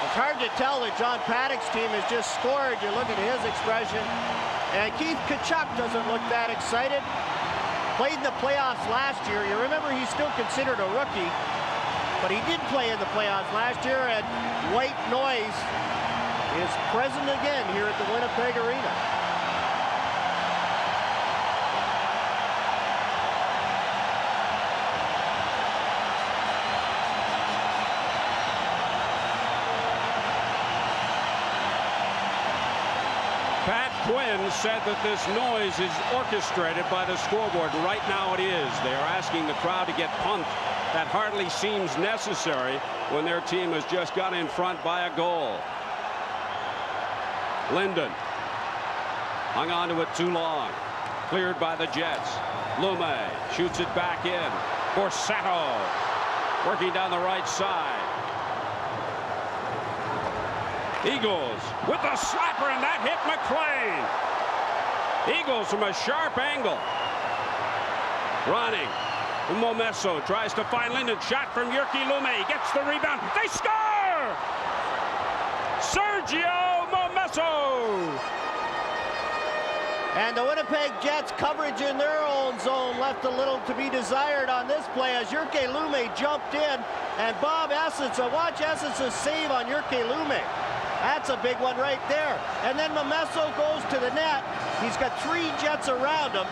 It's hard to tell that John Paddock's team has just scored. You look at his expression. And Keith Tkachuk doesn't look that excited. Played in the playoffs last year. You remember he's still considered a rookie. But he did play in the playoffs last year. And white noise is present again here at the Winnipeg Arena. Pat Quinn said that this noise is orchestrated by the scoreboard. Right now it is. They are asking the crowd to get pumped. That hardly seems necessary when their team has just got in front by a goal. Linden hung on to it too long. Cleared by the Jets. Lume shoots it back in. Borsato working down the right side. Eagles with the slapper, and that hit McLean. Eagles from a sharp angle. Running. Momesso tries to find Linden. Shot from Jyrki Lume. Gets the rebound. They score! Sergio Momesso! And the Winnipeg Jets coverage in their own zone left a little to be desired on this play as Jyrki Lume jumped in. And Bob Essenza, watch Essenza save on Jyrki Lume. That's a big one right there. And then Momesso goes to the net. He's got 3 Jets around him.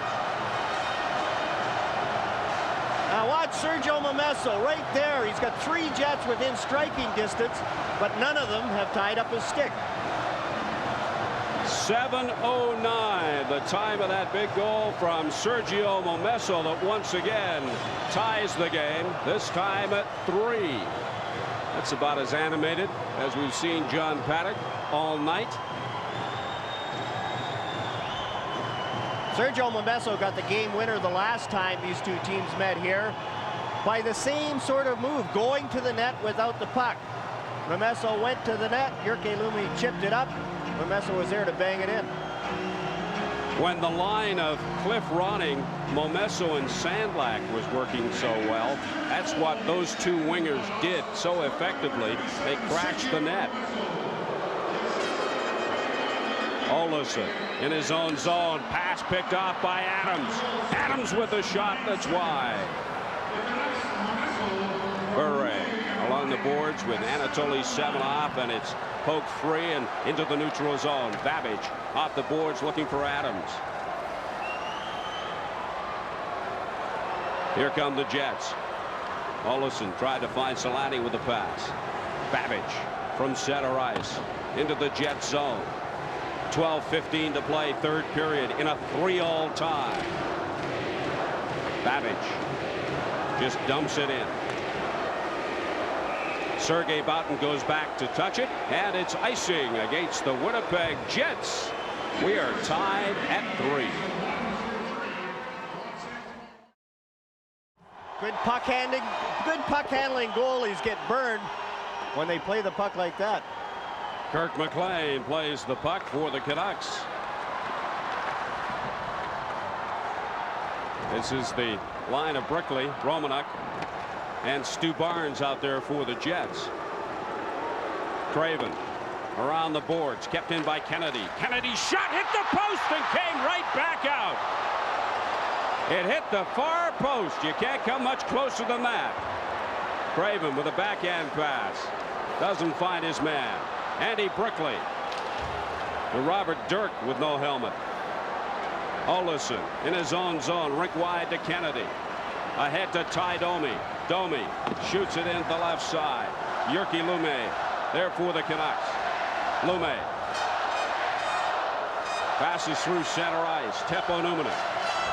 Now watch Sergio Momesso right there. He's got 3 Jets within striking distance, but none of them have tied up his stick. 7:09, the time of that big goal from Sergio Momesso that once again ties the game, this time at 3. That's about as animated as we've seen John Paddock all night. Sergio Momesso got the game winner the last time these two teams met here by the same sort of move, going to the net without the puck. Momesso went to the net. Jyrki Lume chipped it up. Momesso was there to bang it in. When the line of Cliff Ronning, Momesso, and Sandlak was working so well, that's what those two wingers did so effectively. They crashed the net. Olsen in his own zone. Pass picked off by Adams. Adams with a shot that's wide. Bure along the boards with Anatoly Semenov, and it's poked free and into the neutral zone. Babbage off the boards looking for Adams. Here come the Jets. Olsen tried to find Solani with the pass. Babbage from center ice into the Jet zone. 12:15 to play, third period in a 3-all tie. Babbage just dumps it in. Sergei Boughton goes back to touch it, and it's icing against the Winnipeg Jets. We are tied at 3. Good puck handling goalies get burned when they play the puck like that. Kirk McLean plays the puck for the Canucks. This is the line of Brickley, Romanuk, and Stu Barnes out there for the Jets. Craven around the boards, kept in by Kennedy. Kennedy's shot hit the post and came right back out. It hit the far post. You can't come much closer than that. Craven with a backhand pass. Doesn't find his man. Andy Brickley to Robert Dirk with no helmet. Olesen in his own zone, rink wide to Kennedy. Ahead to Ty Domi. Domi shoots it in the left side. Jyrki Lumme there for the Canucks. Lumme passes through center ice. Teppo Numminen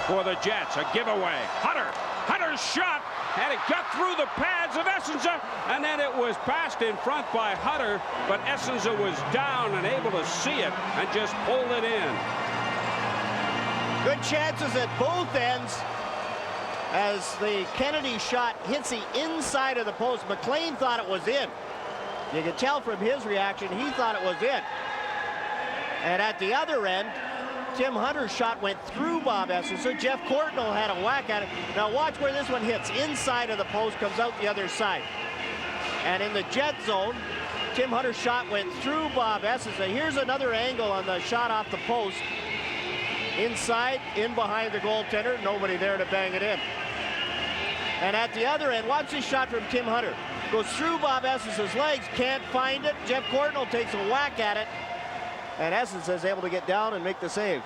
for the Jets. A giveaway. Hutter's shot, and it got through the pads of Essenza, and then it was passed in front by Hutter, but Essenza was down and able to see it and just pulled it in. Good chances at both ends as the Kennedy shot hits the inside of the post. McLean thought it was in. You can tell from his reaction, he thought it was in. And at the other end, Tim Hunter's shot went through Bob Essenza. Jeff Courtnall had a whack at it. Now watch where this one hits. Inside of the post, comes out the other side. And in the Jet zone, Tim Hunter's shot went through Bob Essenza. Here's another angle on the shot off the post. Inside, in behind the goaltender. Nobody there to bang it in. And at the other end, watch this shot from Tim Hunter. Goes through Bob Essenza's legs, can't find it. Jeff Courtnall takes a whack at it. And Essenza is able to get down and make the save.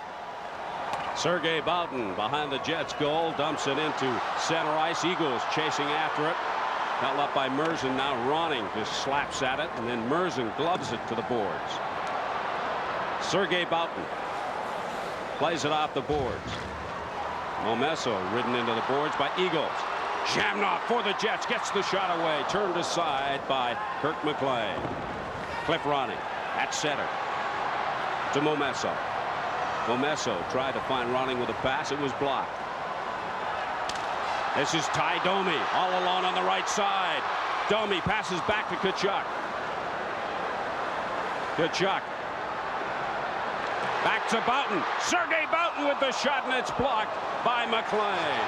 Sergei Boughton behind the Jets goal, dumps it into center ice. Eagles chasing after it. Held up by Merzen. Now Ronning just slaps at it, and then Merzen gloves it to the boards. Sergei Boughton plays it off the boards. Momesso ridden into the boards by Eagles. Shamrock for the Jets, gets the shot away, turned aside by Kirk McLean. Cliff Ronning at center to Momesso. Momesso tried to find Ronning with a pass. It was blocked. This is Ty Domi all alone on the right side. Domi passes back to Tkachuk. Tkachuk back to Boughton. Sergei Boughton with the shot, and it's blocked by McLean.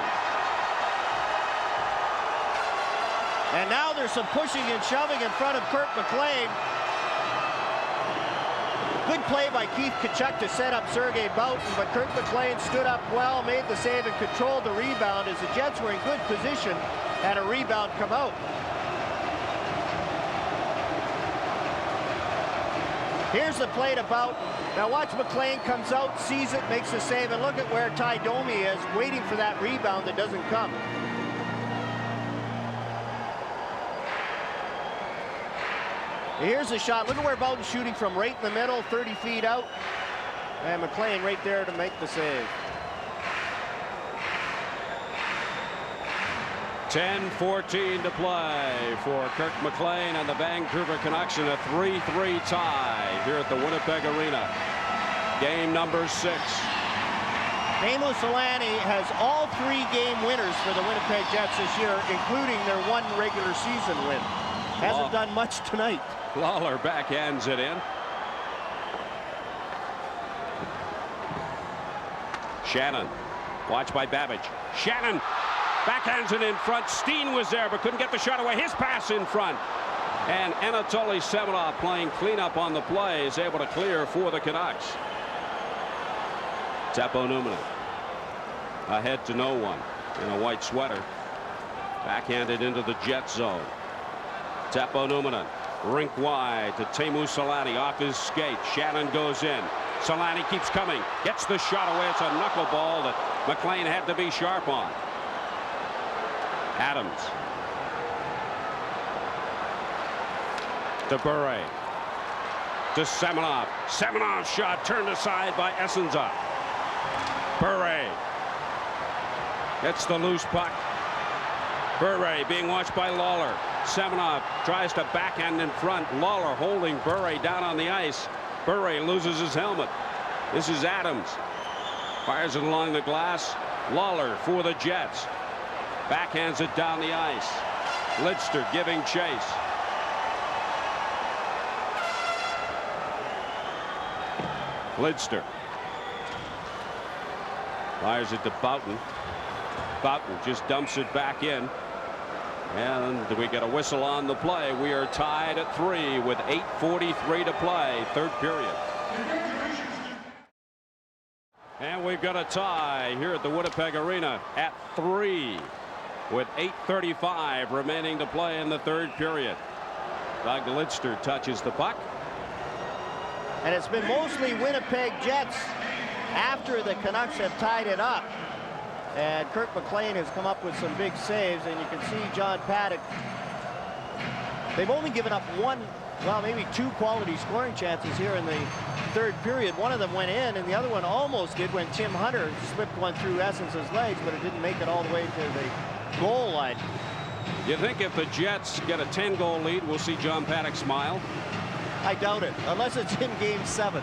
And now there's some pushing and shoving in front of Kirk McLean. Good play by Keith Tkachuk to set up Sergei Boughton, but Kirk McLean stood up well, made the save, and controlled the rebound as the Jets were in good position, had a rebound come out. Here's the play to Boughton. Now watch McLean comes out, sees it, makes the save, and look at where Ty Domi is, waiting for that rebound that doesn't come. Here's the shot. Look at where Boughton's shooting from, right in the middle, 30 feet out. And McLean right there to make the save. 10-14 to play for Kirk McLean and the Vancouver Canucks in a 3-3 tie here at the Winnipeg Arena. Game number 6. Teemu Selanne has all 3 game winners for the Winnipeg Jets this year, including their 1 regular season win. Hasn't done much tonight. Lawler backhands it in. Shannon, watched by Babbage. Shannon backhands it in front. Steen was there, but couldn't get the shot away. His pass in front. And Anatoly Semenov, playing cleanup on the play, is able to clear for the Canucks. Teppo Numminen ahead to no one in a white sweater. Backhanded into the Jet zone. Teppo Numminen, rink wide to Teemu Selanne, off his skate. Shannon goes in. Selanne keeps coming, gets the shot away. It's a knuckleball that McLean had to be sharp on. Adams to Bure to Semenov. Semenov's shot turned aside by Essenza. Bure gets the loose puck. Bure being watched by Lawler. Semenov tries to backhand in front. Lawler holding Bure down on the ice. Bure loses his helmet. This is Adams. Fires it along the glass. Lawler for the Jets. Backhands it down the ice. Lidster giving chase. Lidster fires it to Boughton. Boughton just dumps it back in. And we get a whistle on the play. We are tied at 3 with 8:43 to play, third period. And we've got a tie here at the Winnipeg Arena at 3 with 8:35 remaining to play in the third period. Doug Lidster touches the puck. And it's been mostly Winnipeg Jets after the Canucks have tied it up. And Kirk McLean has come up with some big saves, and you can see John Paddock. They've only given up maybe two quality scoring chances here in the third period. One of them went in, and the other one almost did when Tim Hunter slipped one through Essence's legs, but it didn't make it all the way to the goal line. You think if the Jets get a 10-goal lead, we'll see John Paddock smile? I doubt it, unless it's in Game 7.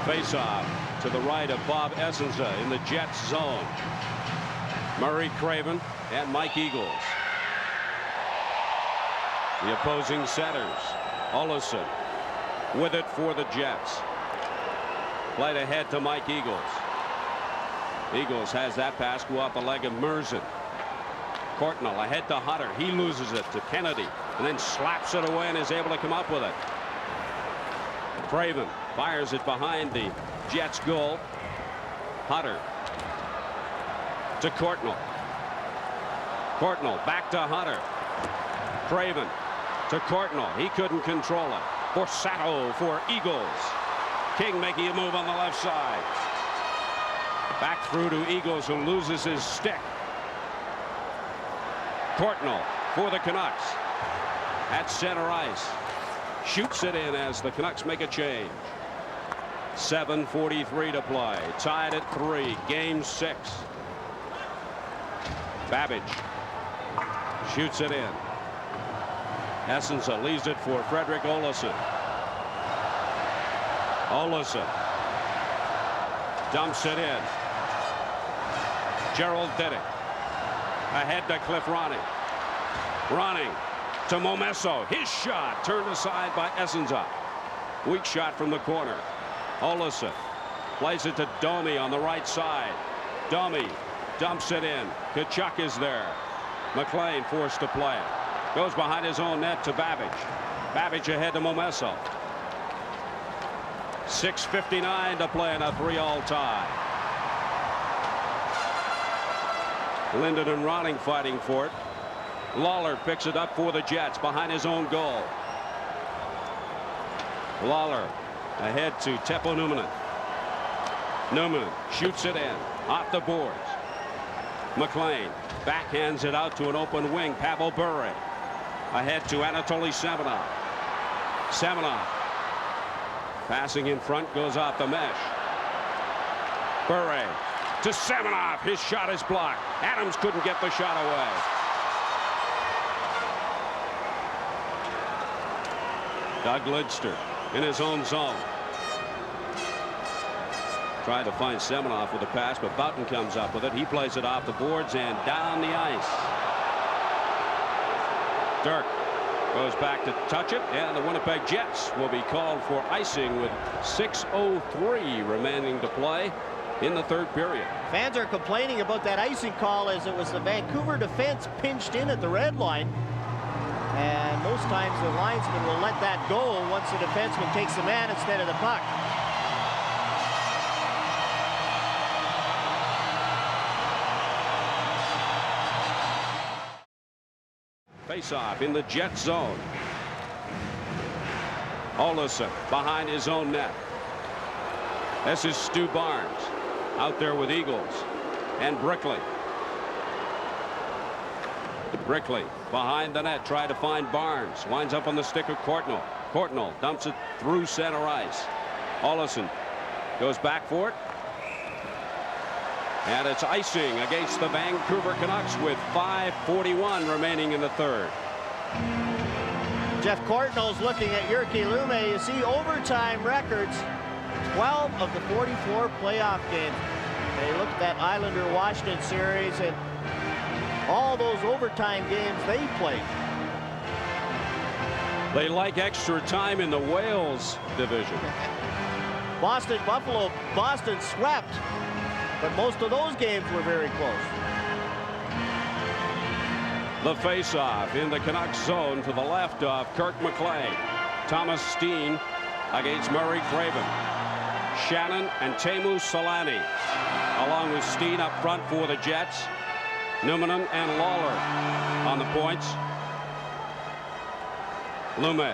Face-off to the right of Bob Essenza in the Jets zone. Murray Craven and Mike Eagles. The opposing setters. Olesen with it for the Jets. Played ahead to Mike Eagles. Eagles has that pass go off the leg of Merzen. Courtnall ahead to Hutter. He loses it to Kennedy and then slaps it away and is able to come up with it. Craven fires it behind the Jets goal. Hutter to Courtnall. Courtnall back to Hutter. Craven to Courtnall. He couldn't control it. Borsato for Eagles. King making a move on the left side. Back through to Eagles, who loses his stick. Courtnall for the Canucks at center ice. Shoots it in as the Canucks make a change. 7:43 to play. Tied at 3. Game 6. Babbage shoots it in. Essenza leaves it for Frederick Olesen. Olesen dumps it in. Gerald Diddick ahead to Cliff Ronning. Ronning to Momesso. His shot turned aside by Essenza. Weak shot from the corner. Olesen plays it to Domi on the right side. Domi dumps it in. Kachuk is there. McLean forced to play it. Goes behind his own net to Babbage. Babbage ahead to Momesso. 6:59 to play in a 3-all tie. Linden and Ronning fighting for it. Lawler picks it up for the Jets behind his own goal. Lawler ahead to Teppo Numminen. Numminen shoots it in off the boards. McLean backhands it out to an open wing. Pavel Bure ahead to Anatoly Semenov. Semenov passing in front, goes off the mesh. Bure to Semenov. His shot is blocked. Adams couldn't get the shot away. Doug Lidster in his own zone. Tried to find Semenov with a pass, but Boughton comes up with it. He plays it off the boards and down the ice. Dirk goes back to touch it, and the Winnipeg Jets will be called for icing with 6:03 remaining to play in the third period. Fans are complaining about that icing call, as it was the Vancouver defense pinched in at the red line. And most times the linesman will let that go once the defenseman takes the man instead of the puck. Face-off in the Jet zone. Olesen behind his own net. This is Stu Barnes out there with Eagles and Brickley. Brickley behind the net, try to find Barnes. Winds up on the stick of Courtnall. Courtnall dumps it through center ice. Olesen goes back for it. And it's icing against the Vancouver Canucks with 5:41 remaining in the third. Jeff Courtnall's looking at Jyrki Lumme. You see overtime records, 12 of the 44 playoff games. They look at that Islander-Washington series and all those overtime games they played. They like extra time in the Wales division. Boston-Buffalo, Boston swept, but most of those games were very close. The face-off in the Canucks zone to the left of Kirk McLean. Thomas Steen against Murray Craven. Shannon and Teemu Selanne, along with Steen up front for the Jets. Numminen and Lawler on the points. Lume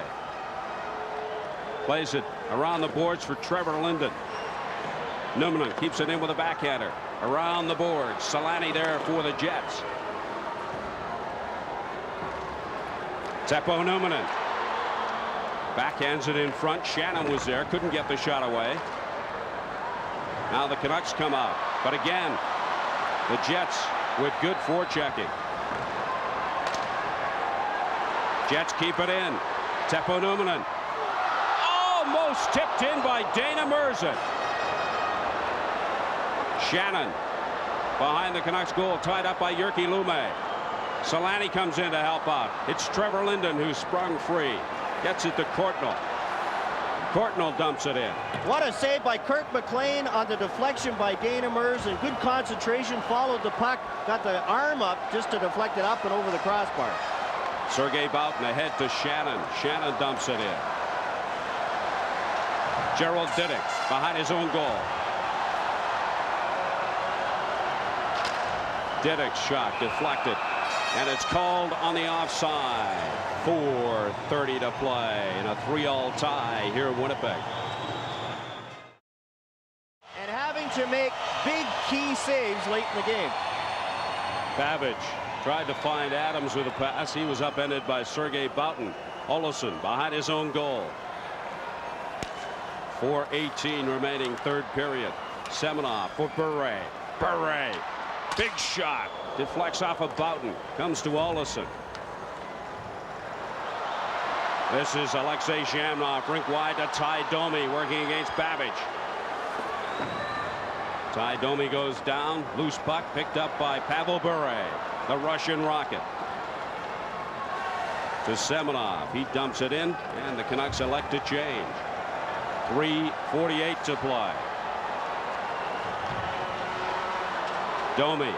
plays it around the boards for Trevor Linden. Numminen keeps it in with a backhander around the boards. Selanne there for the Jets. Teppo Numminen backhands it in front. Shannon was there, couldn't get the shot away. Now the Canucks come out, but again the Jets with good forechecking. Jets keep it in. Teppo Numminen almost tipped in by Dana Merzen. Shannon behind the Canucks goal, tied up by Jyrki Lume. Selanne comes in to help out. It's Trevor Linden who sprung free. Gets it to Courtnall. Courtnall dumps it in. What a save by Kirk McLean on the deflection by Dana Merzen. Good concentration, followed the puck, got the arm up just to deflect it up and over the crossbar. Sergei Boughton ahead to Shannon. Shannon dumps it in. Gerald Diddick behind his own goal. Diddick's shot deflected, and it's called on the offside. 4:30 to play in a 3-all tie here in Winnipeg. And having to make big key saves late in the game. Babbage tried to find Adams with a pass. He was upended by Sergei Boughton. Olofsson behind his own goal. 4:18 remaining, third period. Semenoff for Bure. Bure, big shot, deflects off of Boughton, comes to Olofsson. This is Alexei Zhamnov, rink wide to Ty Domi, working against Babbage. Ty Domi goes down, loose puck picked up by Pavel Bure, the Russian Rocket. To Semenoff, he dumps it in, and the Canucks elect to change. 3:48 to play. Domi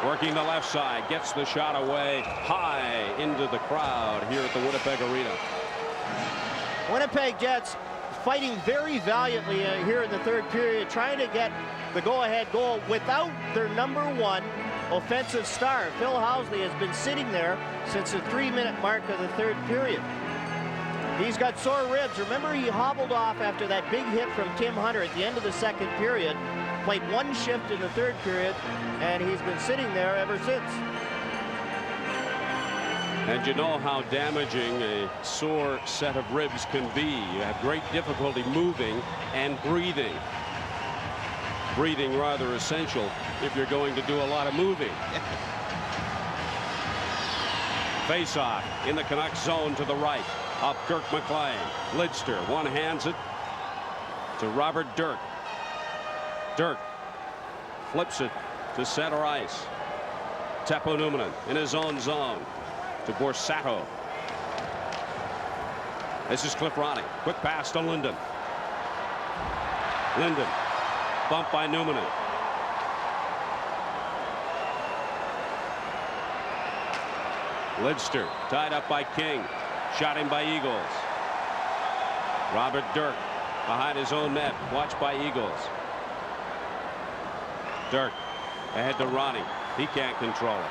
working the left side, gets the shot away high into the crowd here at the Winnipeg Arena. Winnipeg Jets fighting very valiantly here in the third period, trying to get the go-ahead goal without their #1 offensive star. Phil Housley has been sitting there since the 3-minute mark of the third period. He's got sore ribs. Remember, he hobbled off after that big hit from Tim Hunter at the end of the second period. Played one shift in the third period, and he's been sitting there ever since. And you know how damaging a sore set of ribs can be. You have great difficulty moving and breathing. Breathing rather essential if you're going to do a lot of moving. Face-off in the Canucks zone to the right. Up Kirk McLean. Lidster one-hands it to Robert Dirk. Dirk flips it to center ice. Teppo Numminen in his own zone to Borsato. This is Cliff Ronning. Quick pass to Linden. Linden bumped by Numminen. Lidster tied up by King. Shot in by Eagles. Robert Dirk behind his own net. Watched by Eagles. Dirk ahead to Ronnie. He can't control it.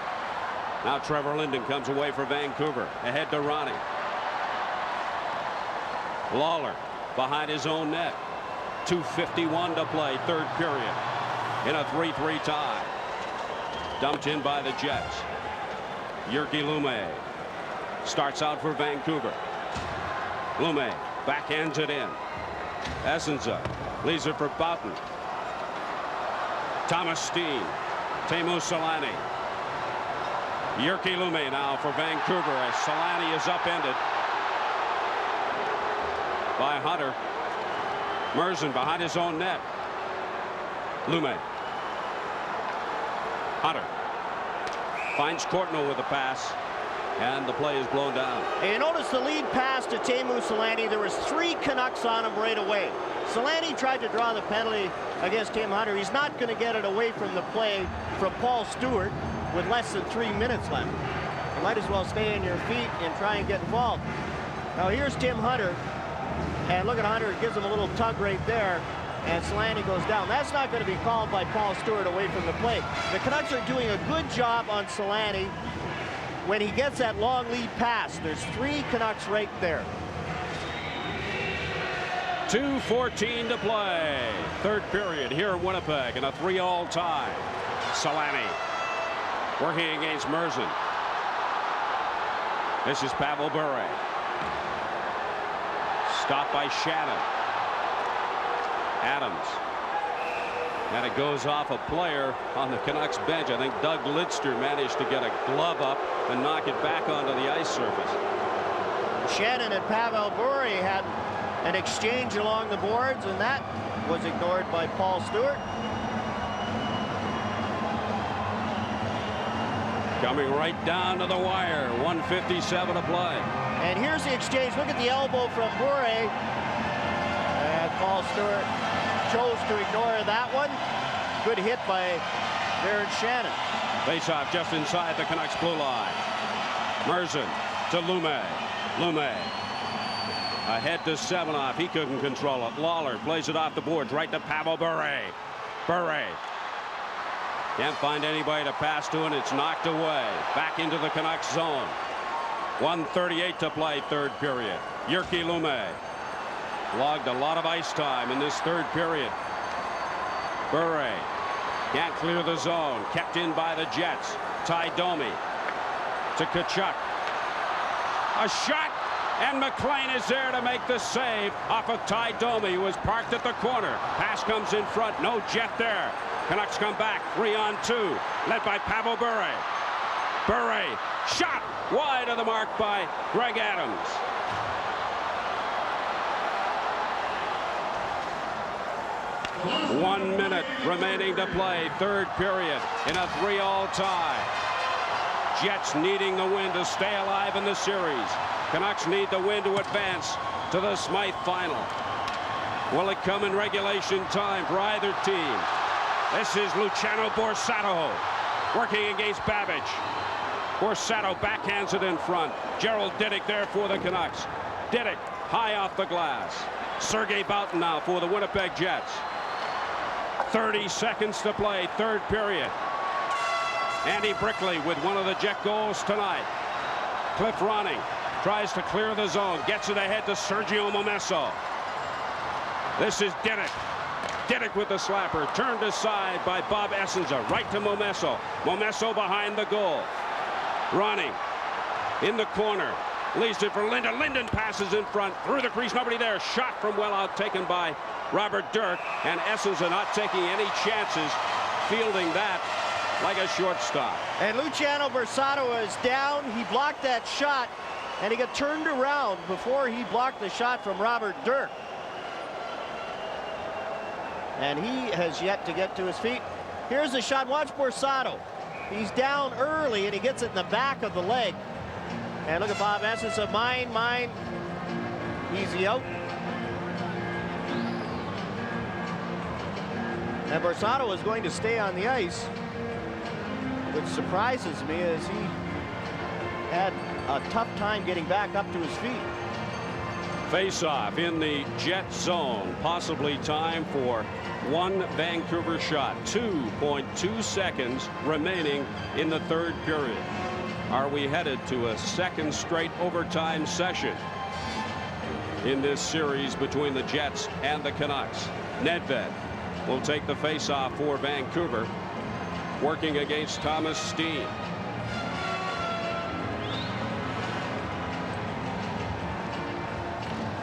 Now Trevor Linden comes away for Vancouver. Ahead to Ronnie. Lawler behind his own net. 2:51 to play, third period. In a 3-3 tie. Dumped in by the Jets. Jyrki Lume starts out for Vancouver. Lume backhands it in. Essenza leaves it for Boughton. Thomas Steen. Teemu Selanne. Jyrki Lume now for Vancouver as Selanne is upended by Hunter. Merzen behind his own net. Lume. Hunter finds Courtnall with a pass, and the play is blown down. And you notice the lead pass to Teemu Selanne. There was 3 Canucks on him right away. Selanne tried to draw the penalty against Tim Hunter. He's not going to get it away from the play from Paul Stewart with less than 3 minutes left. You might as well stay on your feet and try and get involved. Now here's Tim Hunter, and look at Hunter, gives him a little tug right there, and Selanne goes down. That's not going to be called by Paul Stewart away from the plate. The Canucks are doing a good job on Selanne when he gets that long lead pass. There's 3 Canucks right there. 2:14 to play. Third period here in Winnipeg in a 3-all tie. Selanne working against Merzen. This is Pavel Bure. Stopped by Shannon. Adams. And it goes off a player on the Canucks bench. I think Doug Lidster managed to get a glove up and knock it back onto the ice surface. Shannon and Pavel Bure had an exchange along the boards, and that was ignored by Paul Stewart. Coming right down to the wire. 1:57 to play. And here's the exchange. Look at the elbow from Bure. And Paul Stewart chose to ignore that one. Good hit by Darren Shannon. Face-off just inside the Canucks blue line. Merzen to Lume. Lume ahead to Semenoff. He couldn't control it. Lawler plays it off the boards right to Pavel Bure. Bure can't find anybody to pass to, and it's knocked away. Back into the Canucks zone. 1:38 to play, third period. Jyrki Lume logged a lot of ice time in this third period. Bure can't clear the zone. Kept in by the Jets. Ty Domi to Tkachuk. A shot, and McLean is there to make the save off of Ty Domi, who was parked at the corner. Pass comes in front. No Jet there. Canucks come back. 3-on-2. Led by Pavel Bure. Bure shot wide of the mark by Greg Adams. One minute remaining to play. Third period in a 3-all tie. Jets needing the win to stay alive in the series. Canucks need the win to advance to the Smythe final. Will it come in regulation time for either team? This is Luciano Borsato working against Babbage. Borsato backhands it in front. Gerald Diddick there for the Canucks. Diddick high off the glass. Sergei Boutin now for the Winnipeg Jets. 30 seconds to play, third period. Andy Brickley with one of the Jet goals tonight. Cliff Ronning tries to clear the zone, gets it ahead to Sergio Momesso. This is Diddick. Diddick with the slapper, turned aside by Bob Essenza, right to Momesso. Momesso behind the goal. Ronning in the corner, leaves it for Linden. Linden passes in front, through the crease, nobody there. Shot from well out, taken by Robert Dirk, and Essenza not taking any chances, fielding that like a shortstop. And Luciano Borsato is down. He blocked that shot, and he got turned around before he blocked the shot from Robert Dirk. And he has yet to get to his feet. Here's the shot. Watch Borsato. He's down early, and he gets it in the back of the leg. And look at Bob Essenza. Mine. Easy out. And Borsato is going to stay on the ice, which surprises me as he had a tough time getting back up to his feet. Face-off in the Jet zone. Possibly time for one Vancouver shot. 2.2 seconds remaining in the third period. Are we headed to a second straight overtime session in this series between the Jets and the Canucks? Nedved will take the face-off for Vancouver, working against Thomas Steen.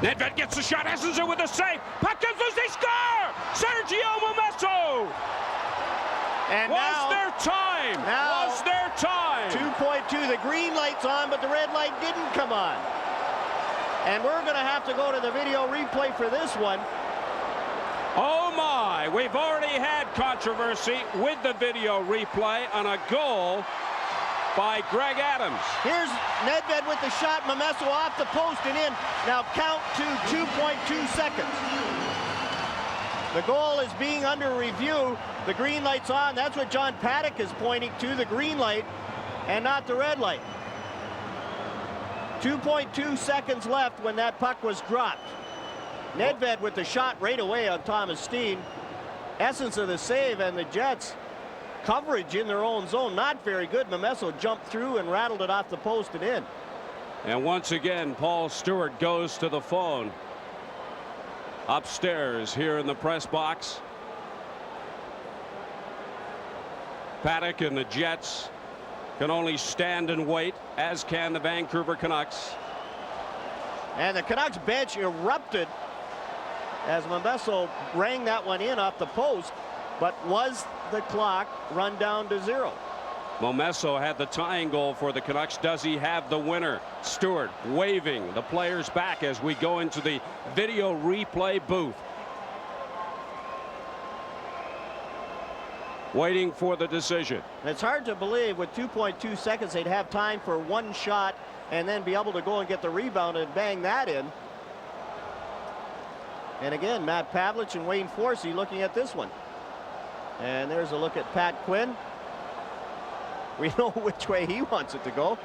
Nedved gets the shot. Essenza with a save. Puck comes loose. They score! Sergio Momesso! And was there time? Was there time? 2.2. The green light's on, but the red light didn't come on. And we're going to have to go to the video replay for this one. Oh my, we've already had controversy with the video replay on a goal by Greg Adams. Here's Nedved with the shot. Momesso off the post and in. Now count to 2.2 seconds. The goal is being under review. The green light's on. That's what John Paddock is pointing to, the green light, and not the red light. 2.2 seconds left when that puck was dropped. Nedved with the shot right away on Thomas Steen. Essence of the save, and the Jets coverage in their own zone not very good. Momesso jumped through and rattled it off the post and in. And once again, Paul Stewart goes to the phone upstairs here in the press box. Paddock and the Jets can only stand and wait, as can the Vancouver Canucks. And the Canucks bench erupted as Momesso rang that one in off the post, but was the clock run down to 0? Momesso had the tying goal for the Canucks. Does he have the winner? Stewart waving the players back as we go into the video replay booth. Waiting for the decision. It's hard to believe with 2.2 seconds they'd have time for one shot and then be able to go and get the rebound and bang that in. And again, Matt Pavlich and Wayne Forsey looking at this one. And there's a look at Pat Quinn. We know which way he wants it to go.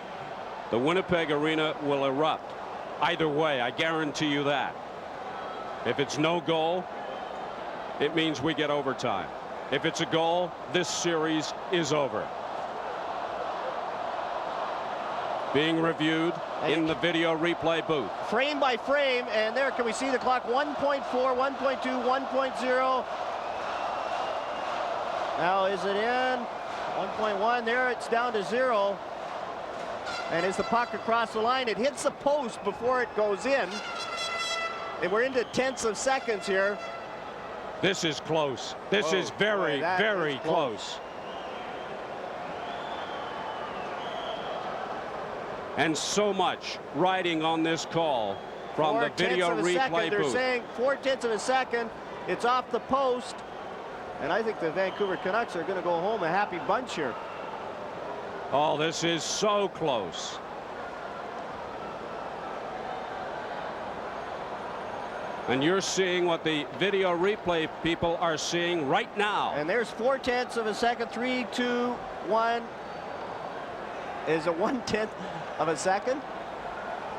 The Winnipeg arena will erupt either way, I guarantee you that. If it's no goal, it means we get overtime. If it's a goal, this series is over. Being reviewed in the video replay booth. Frame by frame, and there can we see the clock. 1.4, 1.2, 1.0. Now is it in? 1.1, there it's down to 0. And as the puck across the line, it hits the post before it goes in. And we're into tenths of seconds here. This is close. This is very, very close. And so much riding on this call from the video replay booth. They're saying 0.4 of a second. It's off the post. And I think the Vancouver Canucks are going to go home a happy bunch here. Oh, this is so close. And you're seeing what the video replay people are seeing right now. And there's 0.4 of a second. 3, 2, 1. Is it 1/10 of a second?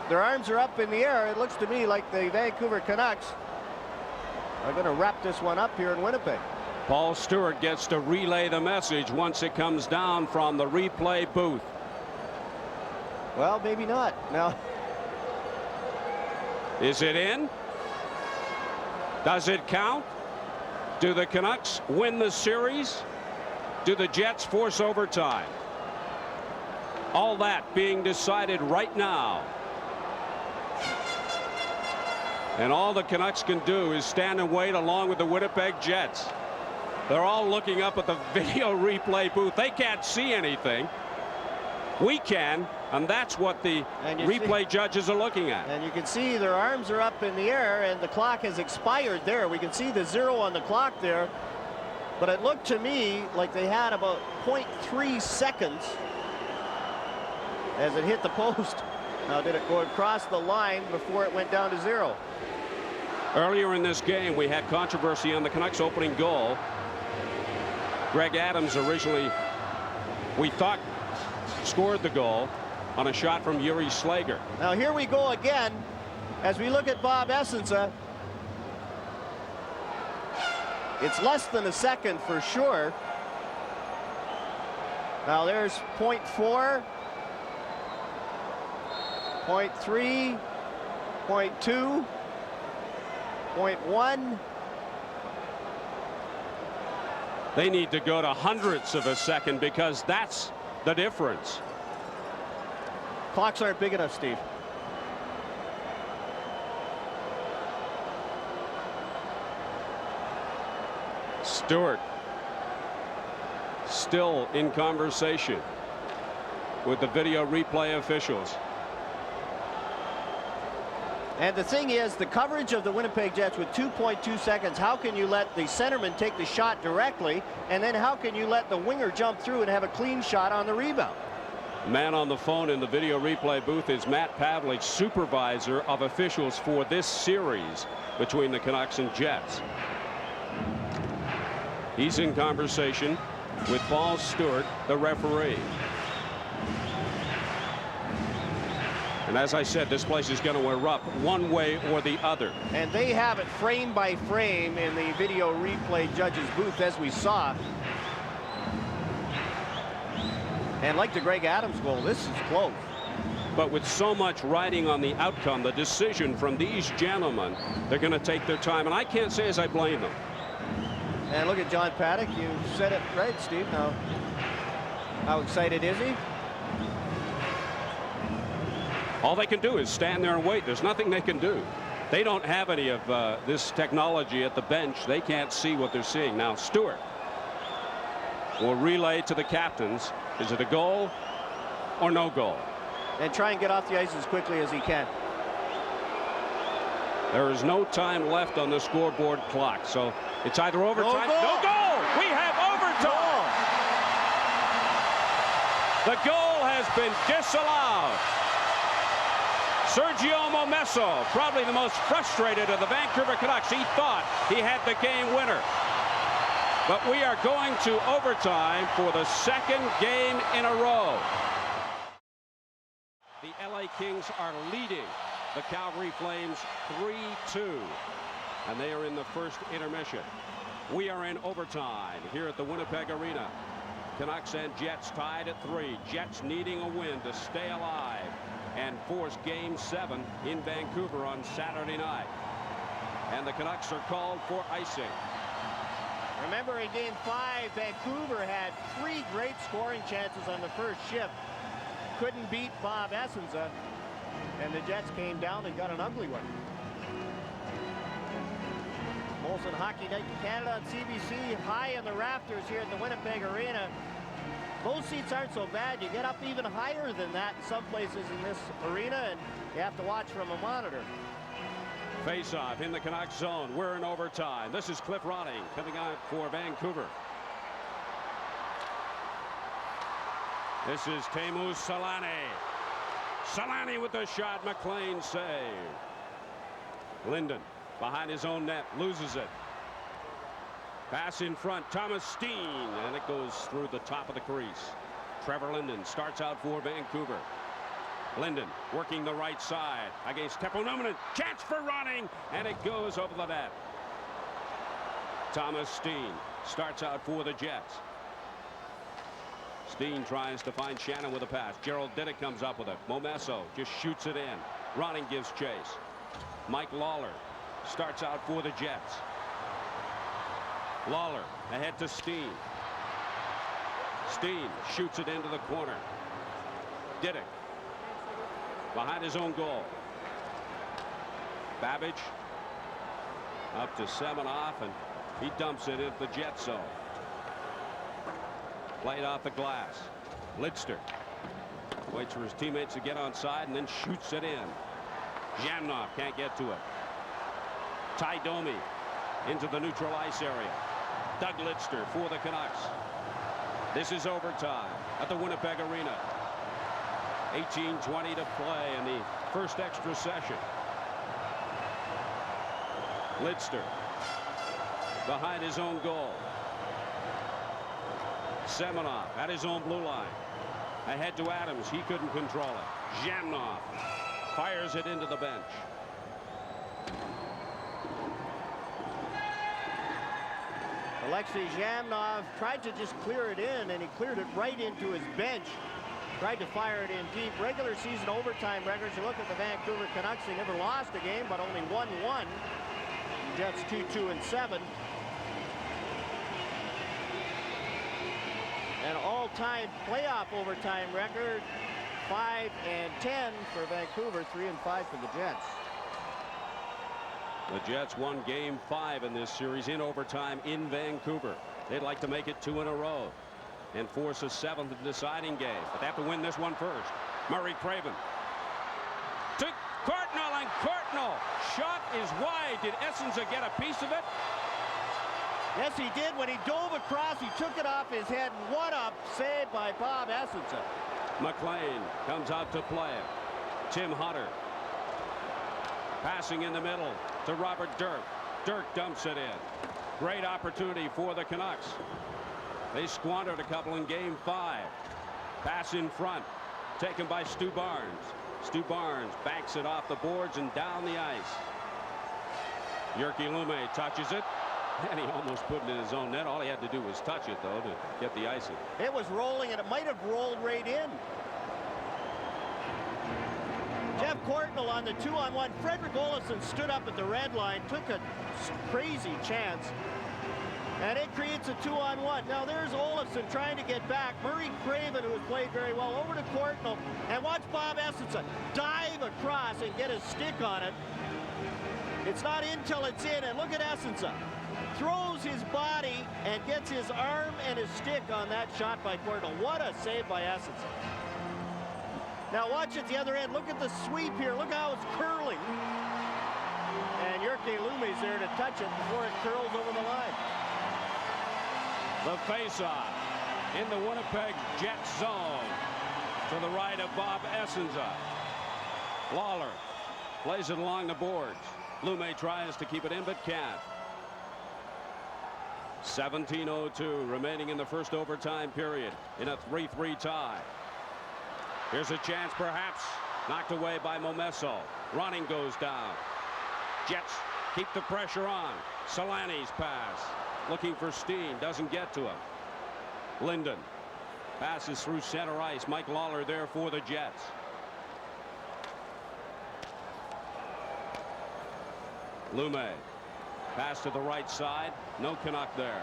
Their arms are up in the air. It looks to me like the Vancouver Canucks are going to wrap this one up here in Winnipeg. Paul Stewart gets to relay the message once it comes down from the replay booth. Well, maybe not. Now, is it in? Does it count? Do the Canucks win the series? Do the Jets force overtime? All that being decided right now. And all the Canucks can do is stand and wait along with the Winnipeg Jets. They're all looking up at the video replay booth. They can't see anything. We can, and that's what the replay judges are looking at. And you can see their arms are up in the air, and the clock has expired there. We can see the 0 on the clock there. But it looked to me like they had about 0.3 seconds as it hit the post. Now, did it go across the line before it went down to 0? Earlier in this game, we had controversy on the Canucks opening goal. Greg Adams originally, we thought, scored the goal on a shot from Yuri Slager. Now here we go again as we look at Bob Essensa. It's less than a second for sure. Now there's 0.4, 0.3, 0.2, 0.1. They need to go to hundredths of a second because that's the difference. Clocks aren't big enough, Steve. Stewart still in conversation with the video replay officials. And the thing is, the coverage of the Winnipeg Jets with 2.2 seconds, how can you let the centerman take the shot directly, and then how can you let the winger jump through and have a clean shot on the rebound? Man on the phone in the video replay booth is Matt Pavlich, supervisor of officials for this series between the Canucks and Jets. He's in conversation with Paul Stewart, the referee. And And as I said, this place is going to erupt one way or the other. And they have it frame by frame in the video replay judges booth, as we saw. And like the Greg Adams goal, this is close. But with so much riding on the outcome, the decision from these gentlemen, they're going to take their time. And I can't say as I blame them. And look at John Paddock. You said it right, Steve. Now, how excited is he? All they can do is stand there and wait. There's nothing they can do. They don't have any of this technology at the bench. They can't see what they're seeing. Now, Stewart will relay to the captains. Is it a goal or no goal? And try and get off the ice as quickly as he can. There is no time left on the scoreboard clock, so it's either overtime. No goal! We have overtime! The goal has been disallowed. Sergio Momesso, probably the most frustrated of the Vancouver Canucks. He thought he had the game winner. But we are going to overtime for the second game in a row. The LA Kings are leading the Calgary Flames 3-2. And they are in the first intermission. We are in overtime here at the Winnipeg Arena. Canucks and Jets tied at 3. Jets needing a win to stay alive and force Game 7 in Vancouver on Saturday night. And the Canucks are called for icing. Remember, in Game 5, Vancouver had 3 great scoring chances on the first shift. Couldn't beat Bob Essenza, and the Jets came down and got an ugly one. Molson Hockey Night in Canada on CBC, high in the rafters here at the Winnipeg Arena. Those seats aren't so bad. You get up even higher than that in some places in this arena, and you have to watch from a monitor. Face-off in the Canucks zone. We're in overtime. This is Cliff Ronning coming out for Vancouver. This is Teemu Selanne. Selanne with the shot. McLean save. Linden behind his own net, loses it. Pass in front, Thomas Steen, and it goes through the top of the crease. Trevor Linden starts out for Vancouver. Linden working the right side against Teppo Numminen. Chance for running, and it goes over the net. Thomas Steen starts out for the Jets. Steen tries to find Shannon with a pass. Gerald Diddick comes up with it. Momesso just shoots it in. Ronning gives chase. Mike Lawler starts out for the Jets. Lawler ahead to Steen. Steen shoots it into the corner. Diddick behind his own goal. Babbage up to Semenoff, and he dumps it into the Jet zone. Played off the glass. Lidster waits for his teammates to get on side and then shoots it in. Jamnov can't get to it. Ty Domi into the neutral ice area. Doug Lidster for the Canucks. This is overtime at the Winnipeg Arena. 18:20 to play in the first extra session. Lidster behind his own goal. Semenoff at his own blue line. Ahead to Adams. He couldn't control it. Jamnov fires it into the bench. Alexei Jamnov tried to just clear it in, and he cleared it right into his bench. Tried to fire it in deep. Regular season overtime records. You look at the Vancouver Canucks, they never lost a game, but only won one. The Jets 2-2-7. An all-time playoff overtime record, 5-10 for Vancouver, 3-5 for the Jets. The Jets won Game 5 in this series in overtime in Vancouver. They'd like to make it 2 in a row and force a 7th deciding game, but they have to win this one first. Murray Craven to Courtnall, and Courtnall shot is wide. Did Essenza get a piece of it? Yes, he did. When he dove across, he took it off his head. What a save by Bob Essenza. McLean comes out to play it. Tim Hunter passing in the middle to Robert Dirk. Dirk dumps it in. Great opportunity for the Canucks. They squandered a couple in Game 5. Pass in front, taken by Stu Barnes. Stu Barnes banks it off the boards and down the ice. Jyrki Lumme touches it, and he almost put it in his own net. All he had to do was touch it, though, to get the icing. It was rolling, and it might have rolled right in. Jeff Courtnall on the 2-on-1. Frederick Olofsson stood up at the red line, took a crazy chance, and it creates a 2-on-1. Now there's Olofsson trying to get back. Murray Craven, who has played very well, over to Courtnall, and watch Bob Essensa dive across and get his stick on it. It's not in till it's in, and look at Essensa. Throws his body and gets his arm and his stick on that shot by Courtnall. What a save by Essensa. Now watch at the other end. Look at the sweep here. Look how it's curling. And Jyrki Lumme's there to touch it before it curls over the line. The faceoff in the Winnipeg Jets zone to the right of Bob Essensa. Lawler plays it along the boards. Lumme tries to keep it in, but can't. 17:02 remaining in the first overtime period in a 3-3 tie. Here's a chance, perhaps, knocked away by Momesso. Running goes down. Jets keep the pressure on. Solani's pass, looking for Steen, doesn't get to him. Linden passes through center ice. Mike Lawler there for the Jets. Lumme pass to the right side. No Canuck there.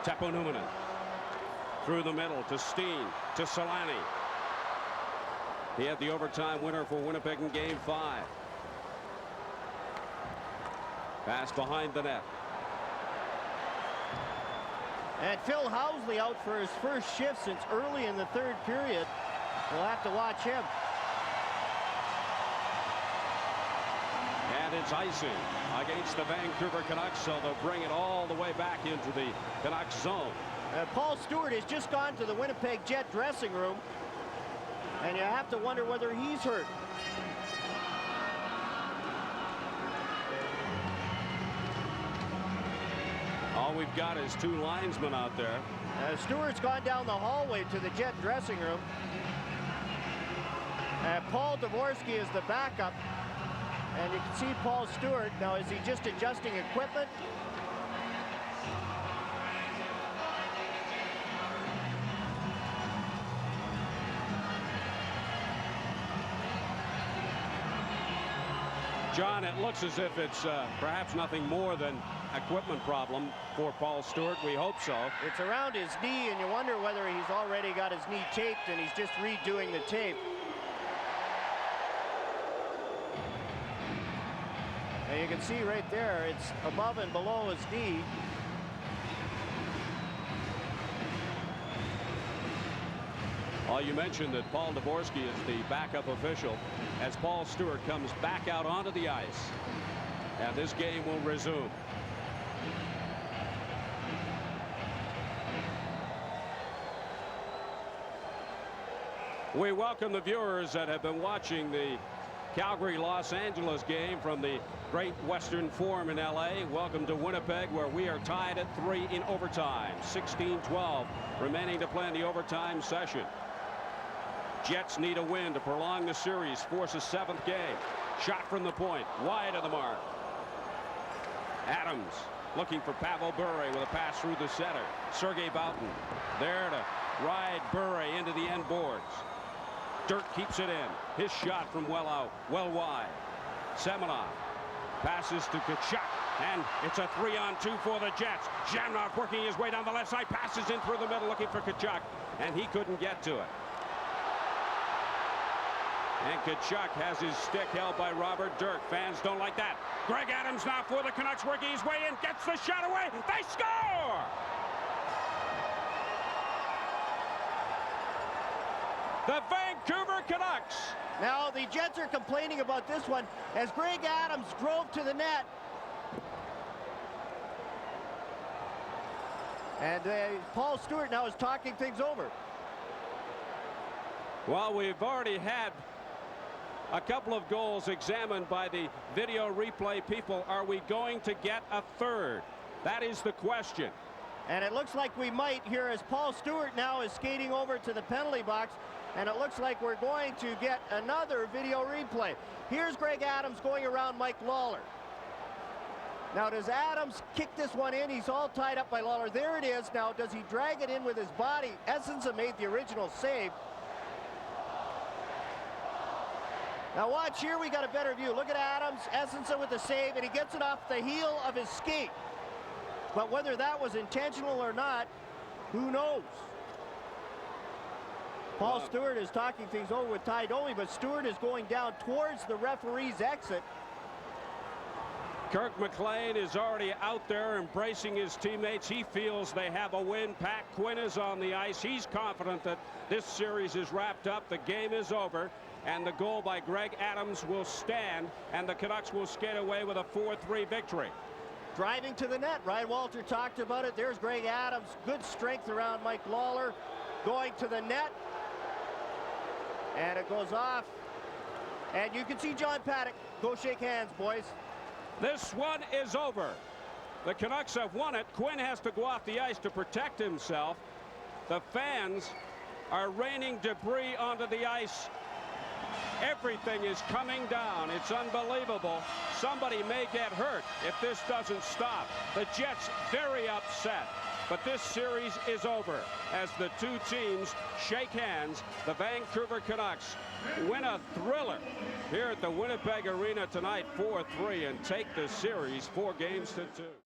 Teppo Numminen through the middle to Steen, to Solani. He had the overtime winner for Winnipeg in Game 5. Pass behind the net. And Phil Housley out for his first shift since early in the third period. We'll have to watch him. And it's icing against the Vancouver Canucks, so they'll bring it all the way back into the Canucks zone. Paul Stewart has just gone to the Winnipeg Jet dressing room, and you have to wonder whether he's hurt. All we've got is two linesmen out there. Stewart's gone down the hallway to the Jet dressing room. Paul Dvorsky is the backup. And you can see Paul Stewart. Now, is he just adjusting equipment? John, it looks as if it's perhaps nothing more than equipment problem for Paul Stewart. We hope so. It's around his knee, and you wonder whether he's already got his knee taped and he's just redoing the tape. And you can see right there, it's above and below his knee. You mentioned that Paul Dvorsky is the backup official as Paul Stewart comes back out onto the ice. And this game will resume. We welcome the viewers that have been watching the Calgary-Los Angeles game from the Great Western Forum in LA. Welcome to Winnipeg, where we are tied at 3 in overtime. 16-12 remaining to play in the overtime session. Jets need a win to prolong the series, force a 7th game. Shot from the point, wide of the mark. Adams looking for Pavel Bure with a pass through the center. Sergei Boutin there to ride Bure into the end boards. Dirk keeps it in. His shot from well out, well wide. Semenov passes to Tkachuk, and it's a 3-on-2 for the Jets. Jamnov working his way down the left side, passes in through the middle looking for Tkachuk, and he couldn't get to it. And Tkachuk has his stick held by Robert Dirk. Fans don't like that. Greg Adams now for the Canucks, working his way in, gets the shot away. They score! The Vancouver Canucks. Now the Jets are complaining about this one as Greg Adams drove to the net. And Paul Stewart now is talking things over. Well, we've already had a couple of goals examined by the video replay people. Are we going to get a third? That is the question. And it looks like we might here as Paul Stewart now is skating over to the penalty box. And it looks like we're going to get another video replay. Here's Greg Adams going around Mike Lawler. Now, does Adams kick this one in? He's all tied up by Lawler. There it is. Now, does he drag it in with his body? Essensa made the original save. Now watch here, we got a better view. Look at Adams, Essensa with the save, and he gets it off the heel of his skate. But whether that was intentional or not, who knows? Paul Stewart is talking things over with Ty Domi, but Stewart is going down towards the referee's exit. Kirk McLean is already out there embracing his teammates. He feels they have a win. Pat Quinn is on the ice. He's confident that this series is wrapped up. The game is over. And the goal by Greg Adams will stand, and the Canucks will skate away with a 4-3 victory. Driving to the net. Ryan Walter talked about it. There's Greg Adams. Good strength around Mike Lawler. Going to the net. And it goes off. And you can see John Paddock. Go shake hands, boys. This one is over. The Canucks have won it. Quinn has to go off the ice to protect himself. The fans are raining debris onto the ice. Everything is coming down. It's unbelievable. Somebody may get hurt if this doesn't stop. The Jets very upset. But this series is over as the two teams shake hands. The Vancouver Canucks win a thriller here at the Winnipeg Arena tonight 4-3 and take the series 4-2.